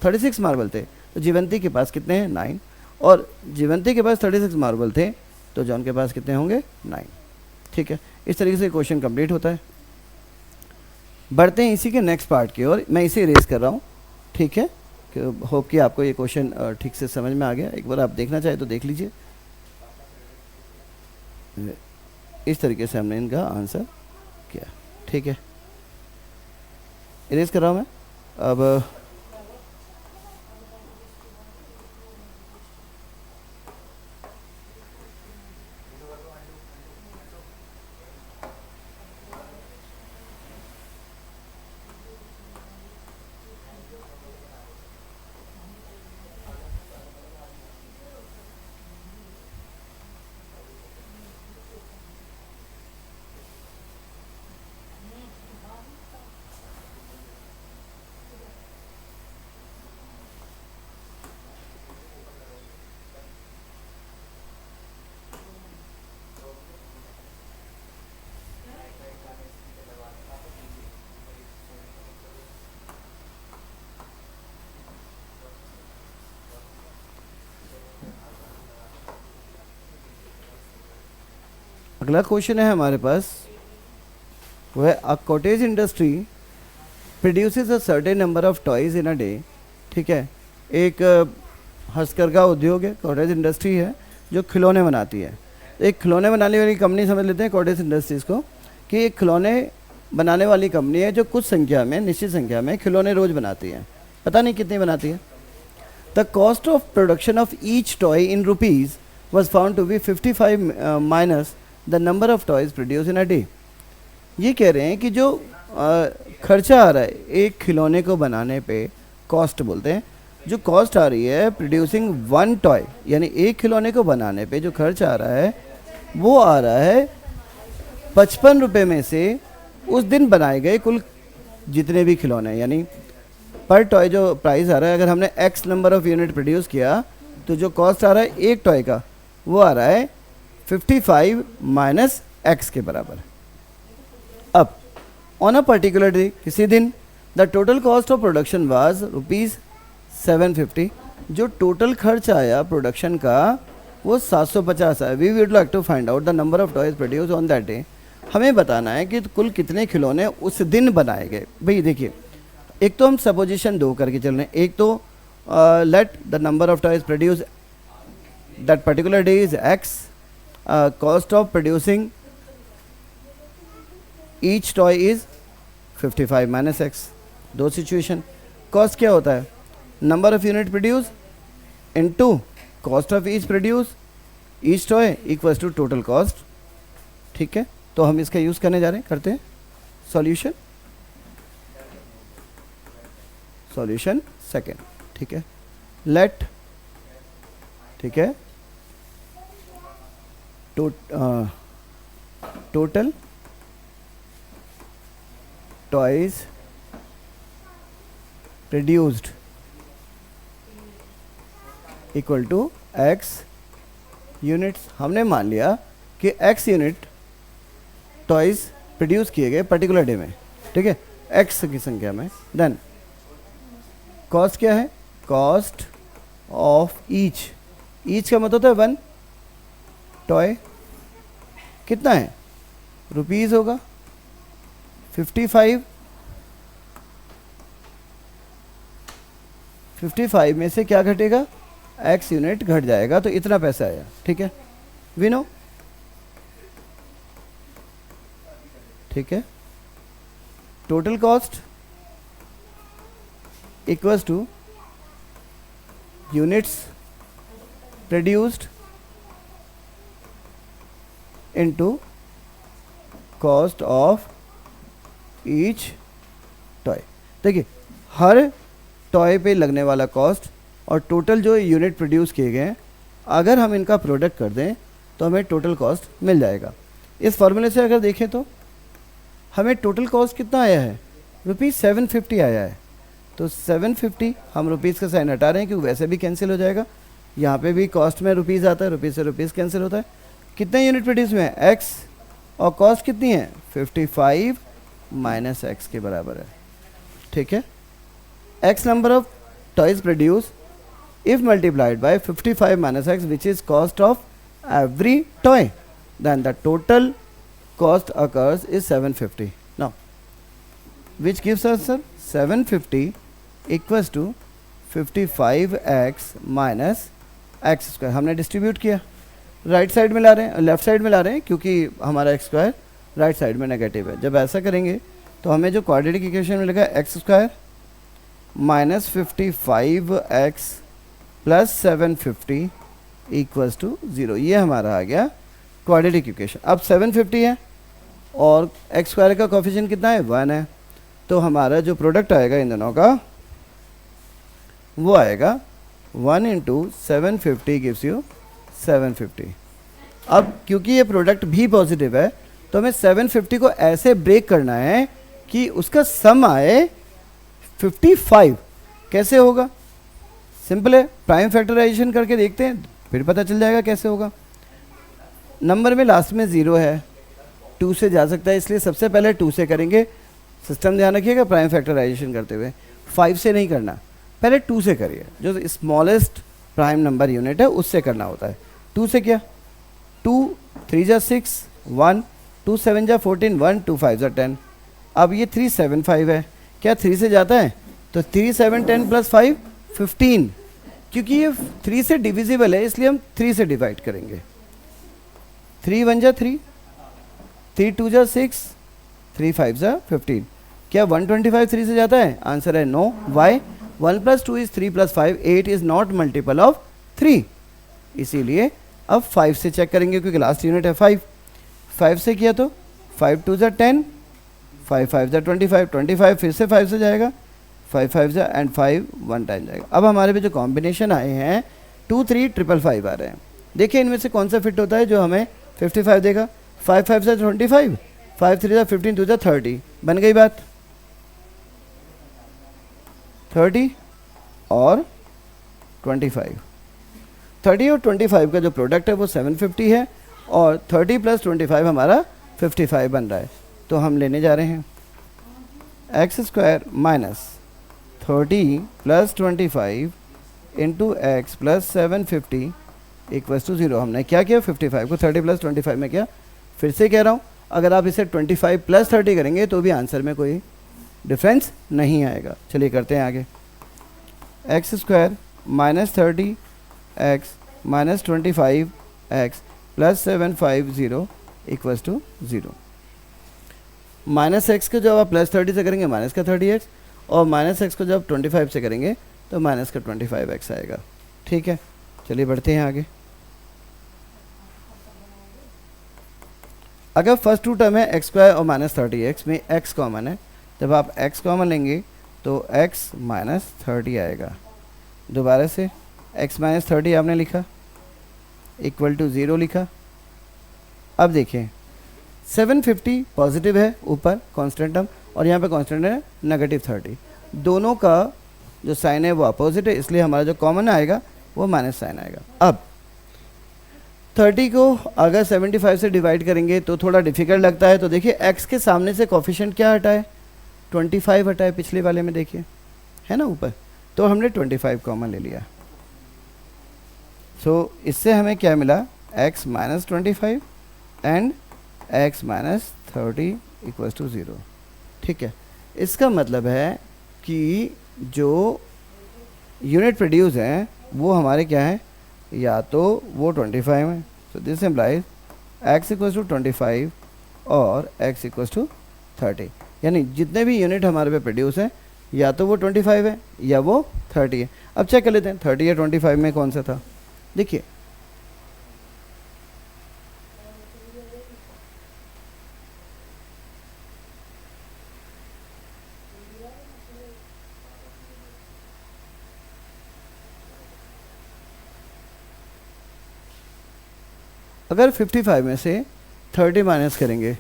36 मार्बल थे तो जीवंती के पास कितने हैं, 9, और जीवंती के पास 36 मार्बल थे तो जॉन के पास कितने होंगे, 9। ठीक है, इस तरीके से क्वेश्चन कंप्लीट होता है। बढ़ते हैं इसी के नेक्स्ट पार्ट की ओर, मैं इसे रेज कर रहा हूँ। ठीक है, होप कि आपको ये क्वेश्चन ठीक से समझ में आ गया। एक बार आप देखना चाहे तो देख लीजिए। इस तरीके से हमने इनका आंसर किया। ठीक है, इरेज कर रहा हूँ मैं अब। अगला क्वेश्चन है हमारे पास, वो है a cottage industry produces a certain number of toys in a day. ठीक है, एक हस्तकरघा उद्योग है, कॉटेज इंडस्ट्री है जो खिलौने बनाती है। एक खिलौने बनाने वाली कंपनी समझ लेते हैं कॉटेज इंडस्ट्रीज़ को, कि एक खिलौने बनाने वाली कंपनी है जो कुछ संख्या में, निश्चित संख्या में खिलौने रोज़ बनाती है, पता नहीं कितने बनाती है। The cost of production of each toy in rupees was found to be 55 minus the number of toys produce in a day. ये कह रहे हैं कि जो खर्चा आ रहा है एक खिलौने को बनाने पे, कॉस्ट बोलते हैं, जो कॉस्ट आ रही है प्रोड्यूसिंग वन टॉय, यानी एक खिलौने को बनाने पे जो खर्च आ रहा है वो आ रहा है 55 रुपये में से उस दिन बनाए गए कुल जितने भी खिलौने, यानी पर टॉय जो प्राइस आ रहा है, अगर हमने x number of unit produce किया तो जो कॉस्ट आ रहा है एक टॉय का वो आ रहा है 55 माइनस एक्स के बराबर। अब ऑन अ पर्टिकुलर डे, किसी दिन, the total cost of production was rupees 750। जो टोटल खर्च आया प्रोडक्शन का वो 750 है। We would like to find out the number of toys produce on that day. हमें बताना है कि कुल कितने खिलौने उस दिन बनाए गए। भाई देखिए, एक तो हम सपोजिशन 2 करके चल रहे हैं। एक तो let the number of toys produce that particular day is x, cost of producing each toy is 55 minus x. दो सिचुएशन, कॉस्ट क्या होता है, number of unit produce into cost of each produce each toy equals to total cost. ठीक है, तो हम इसका use करने जा रहे हैं, करते हैं सॉल्यूशन। सॉल्यूशन सेकेंड, ठीक है, लेट, ठीक है, total toys produced equal to x units. हमने मान लिया कि एक्स यूनिट टॉयज प्रोड्यूस किए गए पर्टिकुलर डे में, ठीक है, एक्स की संख्या में। देन कॉस्ट क्या है, कॉस्ट ऑफ ईच का मतलब होता है वन टॉय, कितना है, रुपीज़ होगा 55 में से क्या घटेगा, एक्स यूनिट घट जाएगा, तो इतना पैसा आया। ठीक है, वी नो, ठीक है, total cost equals two units produced into cost of each toy. देखिए, हर टॉय पे लगने वाला कॉस्ट और टोटल जो यूनिट प्रोड्यूस किए गए हैं, अगर हम इनका प्रोडक्ट कर दें तो हमें टोटल कॉस्ट मिल जाएगा। इस फॉर्मूले से अगर देखें तो हमें टोटल कॉस्ट कितना आया है, रुपीज़ 750 आया है। तो 750 हम रुपीज़ का साइन हटा रहे हैं क्योंकि वैसे भी कैंसिल हो जाएगा। यहाँ पे भी कॉस्ट में रुपीज़ आता है, रुपीज़ से रुपीज़ कैंसिल होता है। कितने यूनिट प्रोड्यूस हुए हैं, एक्स, और कॉस्ट कितनी है 55 माइनस एक्स के बराबर है। ठीक है, x number of toys produce if multiplied by 55 minus x, which is cost of every toy, then the total cost occurs is 750. Now which gives us, sir, 750 equals to 55x minus x square। हमने distribute किया, right side में ला रहे हैं, left side में ला रहे हैं क्योंकि हमारा x स्क्वायर राइट साइड में नेगेटिव है। जब ऐसा करेंगे तो हमें जो क्वाड्रेटिक इक्वेशन मिलेगा x square minus 55x plus 750 equals to 0। ये हमारा आ गया क्वाड्रेटिक इक्वेशन। अब 750 है और एक्स स्क्वायर का कोफिशिएंट कितना है, 1 है, तो हमारा जो प्रोडक्ट आएगा इन दोनों का वो आएगा 1 इंटू 750 गिव्स यू 750। अब क्योंकि ये प्रोडक्ट भी पॉजिटिव है तो हमें 750 को ऐसे ब्रेक करना है कि उसका सम आए 55। कैसे होगा, सिंपल है, प्राइम फैक्टराइजेशन करके देखते हैं फिर पता चल जाएगा कैसे होगा। नंबर में लास्ट में 0 है, 2 से जा सकता है, इसलिए सबसे पहले 2 से करेंगे। सिस्टम ध्यान रखिएगा प्राइम फैक्टराइजेशन करते हुए 5 से नहीं करना, पहले 2 से करिए। जो स्मॉलेस्ट प्राइम नंबर यूनिट है उससे करना होता है। 2 से क्या, 2 3 जा 6, 1, 2 7 जा 14, 1 2 5 जा 10। अब ये 3 7 5 है, क्या 3 से जाता है? तो 3 7 10 प्लस 5 15, क्योंकि ये 3 से डिविजिबल है इसलिए हम 3 से डिवाइड करेंगे। 3 1 जा 3, 3 2 जा 6, 3 5 जा 15। क्या 125 3 से जाता है? आंसर है no. Why? 1 plus 2 is 3 plus 5, 8 is not multiple of 3। इसीलिए अब 5 से चेक करेंगे क्योंकि लास्ट यूनिट है 5। 5 से किया तो 5 2 जा 10, 5 5 जा 25, 25 फिर से 5 से जाएगा, 5 5 जा एंड 5 1 टाइम जाएगा। अब हमारे पे जो कॉम्बिनेशन आए हैं 2 3 5 5 आ रहे हैं। देखिए इनमें से कौन सा फिट होता है जो हमें 55 देगा। 5 5 जा 25, 5 3 जा 15, 2 जा 30, बन गई बात। 30 और 25, 30 और 25 का जो प्रोडक्ट है वो 750 है और 30 प्लस 25 हमारा 55 बन रहा है। तो हम लेने जा रहे हैं x square minus 30 plus 25 into x plus 750 equals to 0। हमने क्या किया? 55 को 30 प्लस 25 में किया। फिर से कह रहा हूँ, अगर आप इसे 25 प्लस 30 करेंगे तो भी आंसर में कोई डिफरेंस नहीं आएगा। चलिए करते हैं आगे। X square minus 30 x minus 25 x plus 750 equals to 0। Minus x को जब आप प्लस 30 से करेंगे माइनस का 30x, और माइनस एक्स को जब 25 से करेंगे तो माइनस का 25x आएगा। ठीक है, चलिए बढ़ते हैं आगे। अगर फर्स्ट टू टर्म है एक्स स्क्वायर और माइनस 30x में x कॉमन है, जब आप x कॉमन लेंगे तो x माइनस 30 आएगा। दोबारा से x माइनस 30 आपने लिखा इक्वल टू 0 लिखा। अब देखिए 750 पॉजिटिव है ऊपर कांस्टेंट टर्म और यहाँ पे कांस्टेंट है नेगेटिव 30। दोनों का जो साइन है वो अपोजिट है, इसलिए हमारा जो कॉमन आएगा वो माइनस साइन आएगा। अब 30 को अगर 75 से डिवाइड करेंगे तो थोड़ा डिफिकल्ट लगता है। तो देखिए x के सामने से कोफिशिएंट क्या हटा है? 25 हटा है। पिछले वाले में देखिए है ना ऊपर, तो हमने 25 कॉमन ले लिया। सो इससे हमें क्या मिला? x minus 25 and x minus 30 equals to 0। ठीक है, इसका मतलब है कि जो यूनिट प्रोड्यूस हैं वो हमारे क्या है? या तो वो 25 है। So this implies x equals to 25 और x इक्वल्स टू 30, यानी जितने भी यूनिट हमारे पे प्रोड्यूस हैं या तो वो 25 है या वो 30 है। अब चेक कर लेते हैं 30 या 25 में कौन सा था। देखिए अगर 55 में से 30 माइनस करेंगे,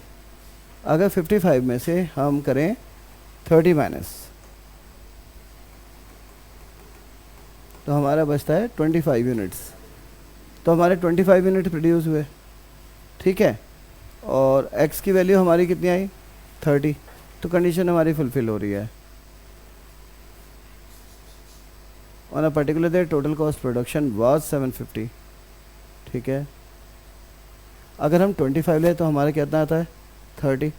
अगर 55 में से हम करें 30 माइनस, तो हमारा बचता है 25 यूनिट्स। तो हमारे 25 यूनिट प्रोड्यूस हुए। ठीक है, और x की वैल्यू हमारी कितनी आई? 30। तो कंडीशन हमारी फुलफिल हो रही है। On a particular day total cost production was 750। ठीक है, अगर हम 25 ले तो हमारा कितना आता है? 30।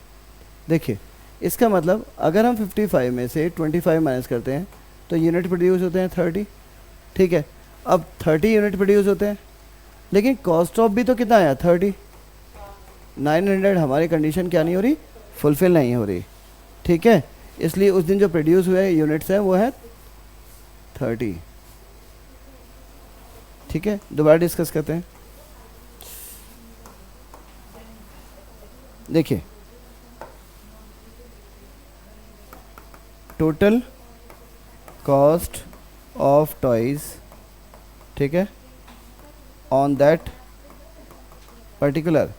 देखिए इसका मतलब अगर हम 55 में से 25 माइनस करते हैं तो यूनिट प्रोड्यूस होते हैं 30। ठीक है, अब 30 यूनिट प्रोड्यूस होते हैं, लेकिन कॉस्ट ऑफ भी तो कितना आया? 30। 900 हमारी कंडीशन क्या नहीं हो रही? फुलफिल नहीं हो रही। ठीक है, इसलिए उस दिन जो प्रोड्यूस हुए यूनिट्स हैं वो है 30। ठीक है, दोबारा डिस्कस करते हैं। देखिए टोटल कॉस्ट ऑफ टॉयज, ठीक है, ऑन दैट पर्टिकुलर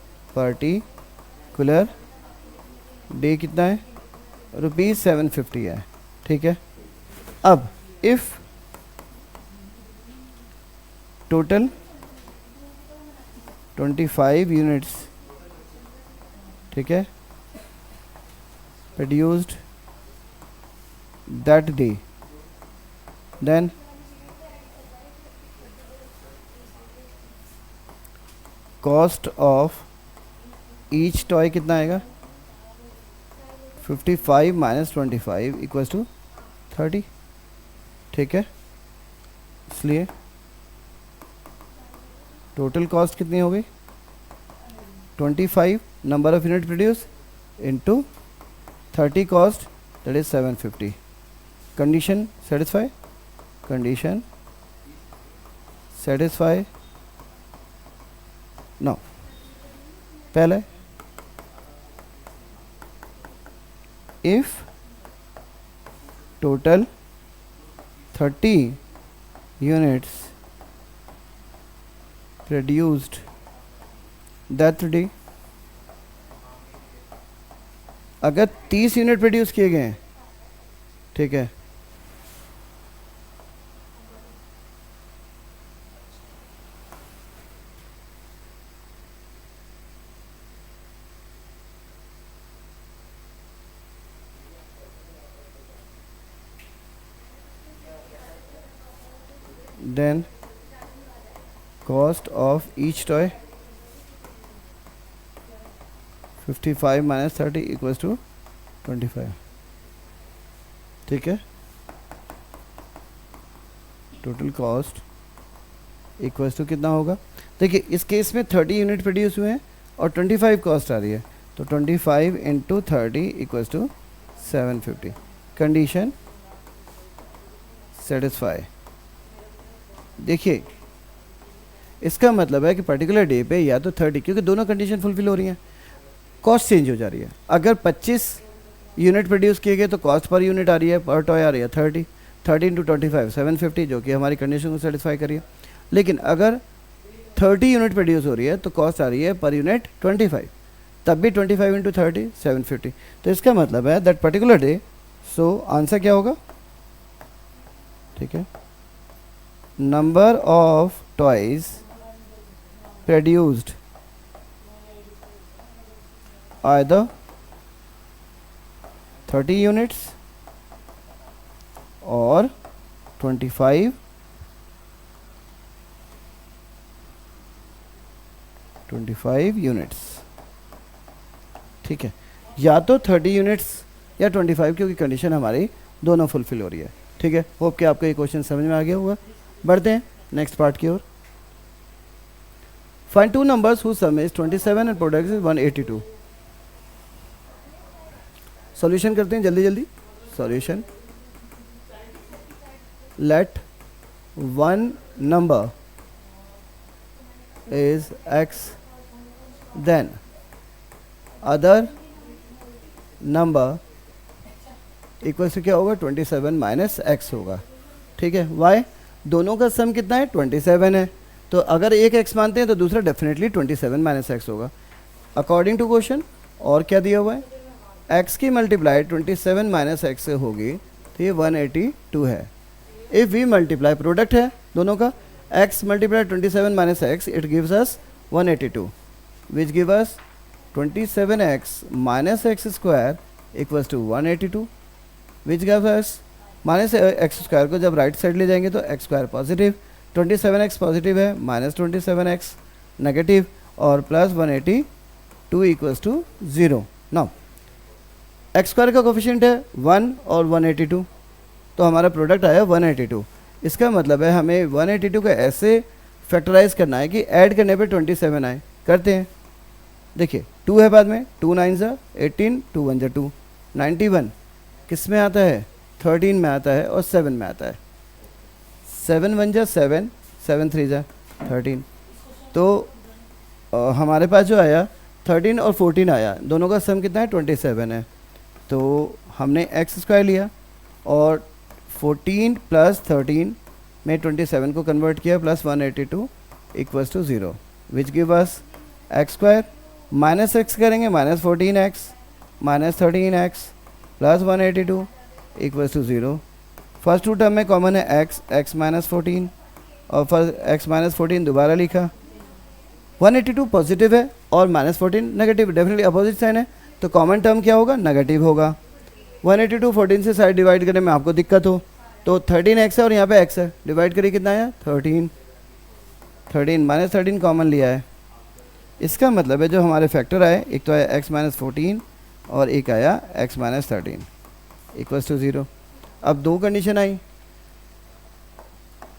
डे कितना है? ₹750 है। ठीक है, अब इफ टोटल 25 यूनिट्स, ठीक है, produced that day, then cost of each toy कितना आएगा 55 माइनस 25 इक्वल्स टू 30, ठीक है। इसलिए टोटल कॉस्ट कितनी हो गई 25 number of unit produce into 30 cost that is 750। Condition satisfy, condition satisfy. No, पहले if total 30 units produced that day, अगर 30 यूनिट प्रोड्यूस किए गए हैं, ठीक है, then cost of each toy 55 minus 30 equals to 25, ठीक है। टोटल कॉस्ट इक्वल्स टू कितना होगा, देखिए इस केस में 30 यूनिट प्रोड्यूस हुए हैं और 25 कॉस्ट आ रही है, तो 25 into 30 equals to 750। Condition satisfy. देखिए इसका मतलब है कि पर्टिकुलर डे पे या तो 30, क्योंकि दोनों कंडीशन फुलफिल हो रही हैं, कॉस्ट चेंज हो जा रही है। अगर 25 यूनिट प्रोड्यूस किए गए तो कॉस्ट पर यूनिट आ रही है, पर टॉय आ रही है 30 इंटू 25 750, जो कि हमारी कंडीशन को सेटिस्फाई करिए। लेकिन अगर 30 यूनिट प्रोड्यूस हो रही है तो कॉस्ट आ रही है पर यूनिट 25, तब भी 25 इंटू 30 750। तो इसका मतलब है that particular day, so answer क्या होगा, ठीक है, number of toys produced either 30 units or 25 units, ठीक है, या तो 30 यूनिट्स या 25, क्योंकि कंडीशन हमारी दोनों फुलफिल हो रही है, ठीक है। होप कि आपको ये क्वेश्चन समझ में आ गया होगा। बढ़ते हैं नेक्स्ट पार्ट की ओर। Find two numbers whose sum is 27 and product is 182। Solution करते हैं जल्दी जल्दी। Solution, let one number is x, then other number equals to क्या होगा 27 माइनस x होगा, ठीक है। y दोनों का सम कितना है 27 है, तो अगर एक x मानते हैं तो दूसरा डेफिनेटली 27 माइनस x होगा अकॉर्डिंग टू क्वेश्चन। और क्या दिया हुआ है, x की मल्टीप्लाई 27 माइनस एक्स से होगी तो ये 182 है। इफ़ वी मल्टीप्लाई, प्रोडक्ट है दोनों का, x multiply 27 minus x, it gives us 182, which give us 27x minus x square equals to 182, which gives us minus x square को जब राइट साइड ले जाएंगे तो x square positive, 27x positive है, minus 27x negative, और plus 182 equals to 0। Now x square का coefficient है 1 और 182, तो हमारा प्रोडक्ट आया 182। इसका मतलब है हमें 182 को ऐसे फैक्टराइज करना है कि ऐड करने पे 27 आए। करते हैं, देखिए 2 है बाद में, 2 9 ज़ा 18, 2 1 ज़ा 2, 91 किस में आता है 13 में आता है और 7 में आता है, 7 1 ज़ा 7, 7 3 ज़ा 13, तो हमारे पास जो आया 13 और 14 आया, दोनों का सम कितना है 27 है। तो हमने एक्स स्क्वायर लिया और 14 प्लस 13 में 27 को कन्वर्ट किया, plus 182 equals to 0, which give us x square, minus x करेंगे minus 14x minus 13x plus 182 equals to 0। First two term में कॉमन है x माइनस 14 और फर्स्ट x माइनस 14 दोबारा लिखा, 182 पॉजिटिव है और minus 14 negative, definitely opposite sign है, तो कॉमन टर्म क्या होगा नेगेटिव होगा। 182 14 से साइड डिवाइड करने में आपको दिक्कत हो तो 13x है और यहाँ पे x है, डिवाइड करिए कितना आया 13 माइनस 13 कॉमन लिया है, इसका मतलब है जो हमारे फैक्टर आए, एक तो आया x माइनस 14 और एक आया x माइनस 13 इक्वल्स टू 0। अब दो कंडीशन आई,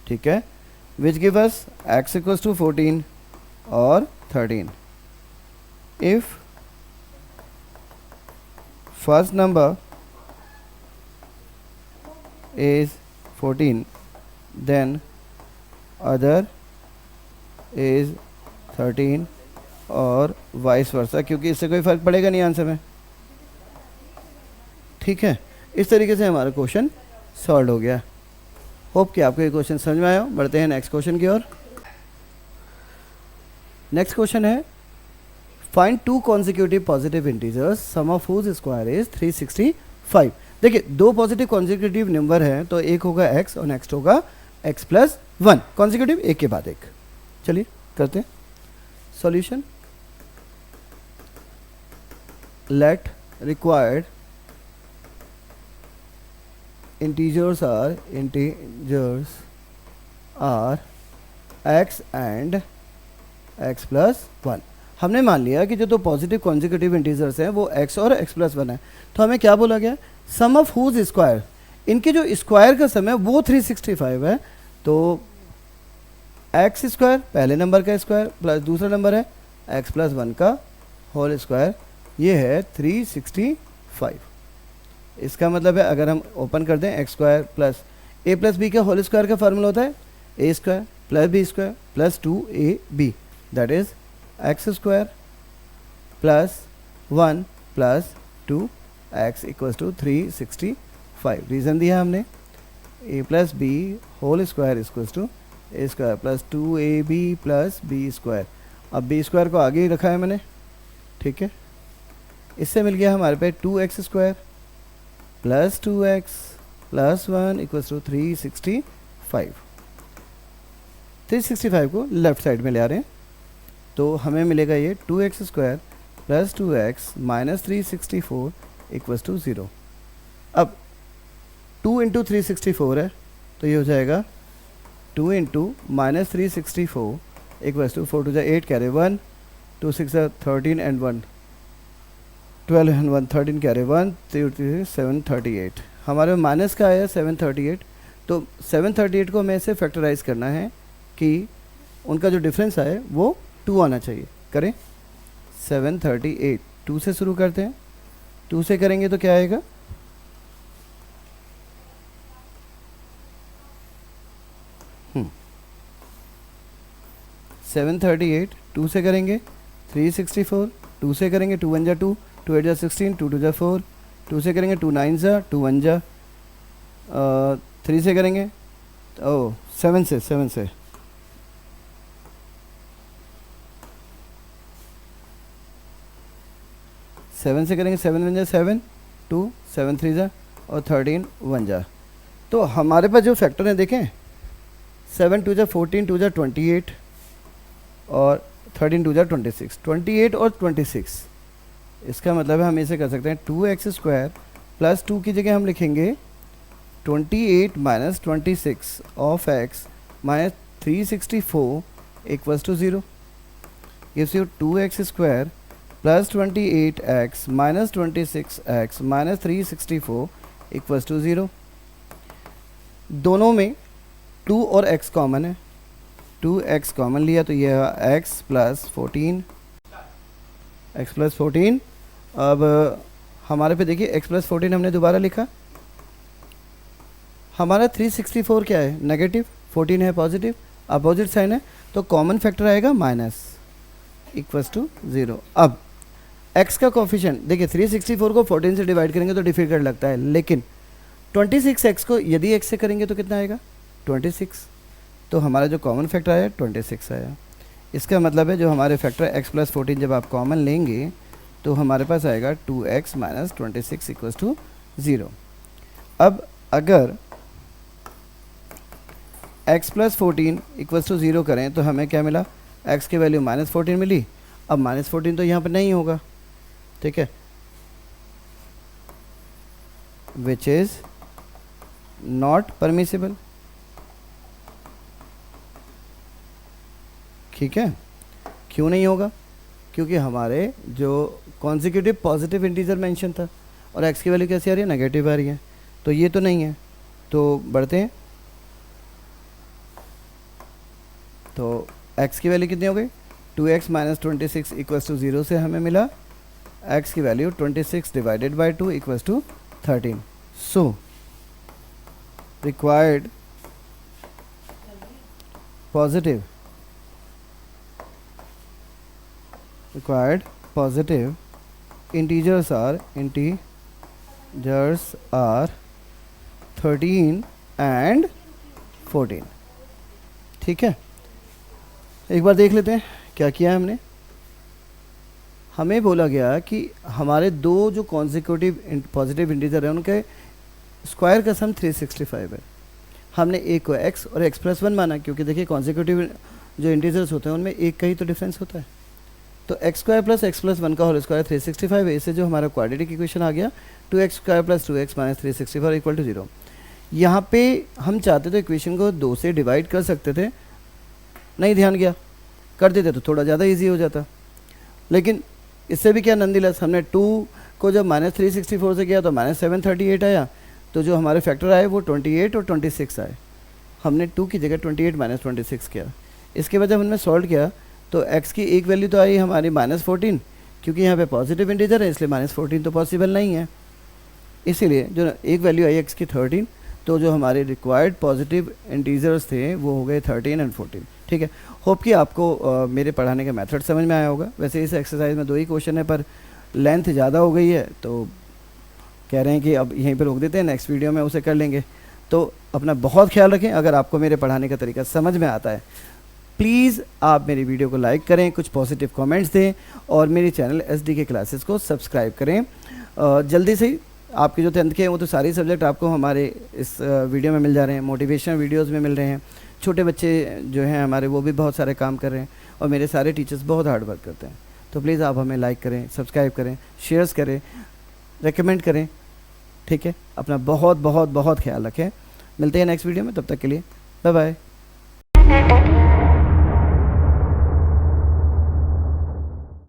ठीक है, which give us x equals to 14 और 13। If first number is 14 then other is 13 और वाइस वर्सा, क्योंकि इससे कोई फ़र्क पड़ेगा नहीं आंसर में। ठीक है, इस तरीके से हमारा क्वेश्चन सॉल्व हो गया। होप कि आपको ये क्वेश्चन समझ में आया हो। बढ़ते हैं नेक्स्ट क्वेश्चन की ओर। नेक्स्ट क्वेश्चन है find two consecutive positive integers sum of whose square is 365। देखिए दो पॉजिटिव कॉन्जिक्यूटिव नंबर हैं, तो एक होगा x और नेक्स्ट होगा x प्लस 1, कॉन्जिक्यूटिव एक के बाद एक। चलिए करते हैं solution. Let required integers are x and x plus 1। हमने मान लिया कि जो दो पॉजिटिव कॉन्जिक्यूटिव इंटीजर्स हैं वो x और x प्लस 1 है, तो हमें क्या बोला गया, सम ऑफ हुज स्क्वायर, इनके जो स्क्वायर का सम है वो 365 है। तो x स्क्वायर पहले नंबर का स्क्वायर प्लस दूसरा नंबर है x प्लस 1 का होल स्क्वायर, ये है 365। इसका मतलब है अगर हम ओपन कर दें x square plus a plus B का होल स्क्वायर का फार्मूला होता है a square plus b square plus 2ab, that is x square plus 1 plus 2x equals to 365। Reason दिया हमने a plus B whole square equals to a square plus 2ab plus b square. अब b square को आगे ही रखा है मैंने, ठीक है। इससे मिल गया हमारे पे 2x square plus 2x plus 1 equals to 365। 365 को लेफ्ट साइड में ले आ रहे हैं, तो हमें मिलेगा ये 2x square plus 2x minus 364 equals to 0। अब 2 इंटू 364 है, तो ये हो जाएगा 2 into minus 364 equals to 4 two 8 carry 1, 2 6 13 and 1 12 and 1 13 carry 1 738। हमारे माइनस का आया 738, तो 738 को हमें ऐसे फैक्टराइज करना है कि उनका जो डिफरेंस आए वो 2 आना चाहिए। करें 738, 2 से शुरू करते हैं, 2 से करेंगे तो क्या आएगा, सेवन 38 2 से करेंगे 364, 2 से करेंगे 2 1 जा 2, 2 8 जा 16, 2 2 जा 4, 2 से करेंगे 2 9 जा 2 1 जा 3 से करेंगे 7 से 7 से करेंगे 7 1 जा 7, 2 7 3 जा और 13 1 जा। तो हमारे पास जो फैक्टर है देखें, 7 2 जा 14, 2 जा 28 और 13 2 जा 26, 28 और 26। इसका मतलब है हम इसे कर सकते हैं 2x स्क्वायर प्लस 2 की जगह हम लिखेंगे 28 माइनस 26 of x minus 364 equals to 0, gives you 2x square plus 28x minus 26x minus 364 equals to 0। दोनों में 2 और x कॉमन है, 2x कॉमन लिया तो ये है x प्लस 14। अब हमारे पे देखिए x प्लस 14 हमने दोबारा लिखा, हमारा 364 क्या है नेगेटिव, 14 है पॉजिटिव, अपोजिट साइन है, तो कॉमन फैक्टर आएगा माइनस इक्वल्स टू 0। अब x का कोफिशिएंट देखिए 364 को 14 से डिवाइड करेंगे तो डिफिकल्ट लगता है, लेकिन 26x को यदि x से करेंगे तो कितना आएगा 26, तो हमारा जो कॉमन फैक्टर आया 26 आया। इसका मतलब है जो हमारे फैक्टर x प्लस 14 जब आप कॉमन लेंगे तो हमारे पास आएगा 2x माइनस 26 इक्वल्स टू 0। अब अगर x प्लस 14 इक्वल्स टू 0 करें तो हमें क्या मिला, x की वैल्यू माइनस 14 मिली। अब माइनस 14 तो यहाँ पर नहीं होगा, ठीक है, विच इज़ नॉट परमिसिबल। ठीक है, क्यों नहीं होगा, क्योंकि हमारे जो कॉन्जिक्यूटिव पॉजिटिव इंटीजर मेंशन था और x की वैल्यू कैसी आ रही है, नेगेटिव आ रही है, तो ये तो नहीं है। तो बढ़ते हैं, तो x की वैल्यू कितनी हो गई, 2x माइनस 26 इक्वल्स टू 0 से हमें मिला x की value 26 divided by 2 equals to 13। So required positive integers are 13 and 14। ठीक है, एक बार देख लेते हैं क्या किया है हमने। हमें बोला गया कि हमारे दो जो कॉन्जिक्यूटिव पॉजिटिव इंटीजर है उनके स्क्वायर का सम 365 है। हमने एक को x और x प्लस 1 माना, क्योंकि देखिए कॉन्जिक्यूटिव जो इंटीजर्स होते हैं उनमें एक का ही तो डिफरेंस होता है। तो x square plus x plus 1 का होल स्क्वायर 365 है। इससे जो हमारा क्वाड्रेटिक इक्वेशन आ गया 2x square plus 2x minus 364 equal to 0। यहाँ पे हम चाहते तो इक्वेशन को 2 से डिवाइड कर सकते थे, नहीं ध्यान गया, कर देते तो थोड़ा ज़्यादा ईजी हो जाता। लेकिन इससे भी क्या नंदीलेस, हमने 2 को जब माइनस 364 से किया तो माइनस 738 आया, तो जो हमारे फैक्टर आए वो 28 और 26 आए। हमने 2 की जगह 28 माइनस 26 किया। इसके बाद जब हमने सॉल्व किया तो x की एक वैल्यू तो आई हमारी -14, क्योंकि यहाँ पे पॉजिटिव इंटीजर है इसलिए -14 तो पॉसिबल नहीं है। इसीलिए जो एक वैल्यू आई x की 13, तो जो हमारे रिक्वायर्ड पॉजिटिव इंटीजर्स थे वो हो गए 13 एंड 14। ठीक है, होप कि आपको मेरे पढ़ाने का मेथड समझ में आया होगा। वैसे इस एक्सरसाइज में 2 ही क्वेश्चन है, पर लेंथ ज़्यादा हो गई है तो कह रहे हैं कि अब यहीं पर रोक देते हैं, नेक्स्ट वीडियो में उसे कर लेंगे। तो अपना बहुत ख्याल रखें। अगर आपको मेरे पढ़ाने का तरीका समझ में आता है, प्लीज़ आप मेरी वीडियो को लाइक करें, कुछ पॉजिटिव कमेंट्स दें और मेरे चैनल SDK क्लासेस को सब्सक्राइब करें। जल्दी से ही आपके जो 10th के हैं वो तो सारे सब्जेक्ट आपको हमारे इस वीडियो में मिल जा रहे हैं, मोटिवेशनल वीडियोस में मिल रहे हैं। छोटे बच्चे जो हैं हमारे वो भी बहुत सारे काम कर रहे हैं और मेरे सारे टीचर्स बहुत हार्ड वर्क करते हैं। तो प्लीज़ आप हमें लाइक करें, सब्सक्राइब करें, शेयर्स करें, रेकमेंड करें। ठीक है, अपना बहुत बहुत बहुत ख्याल रखें। मिलते हैं नेक्स्ट वीडियो में, तब तक के लिए बाय बाय।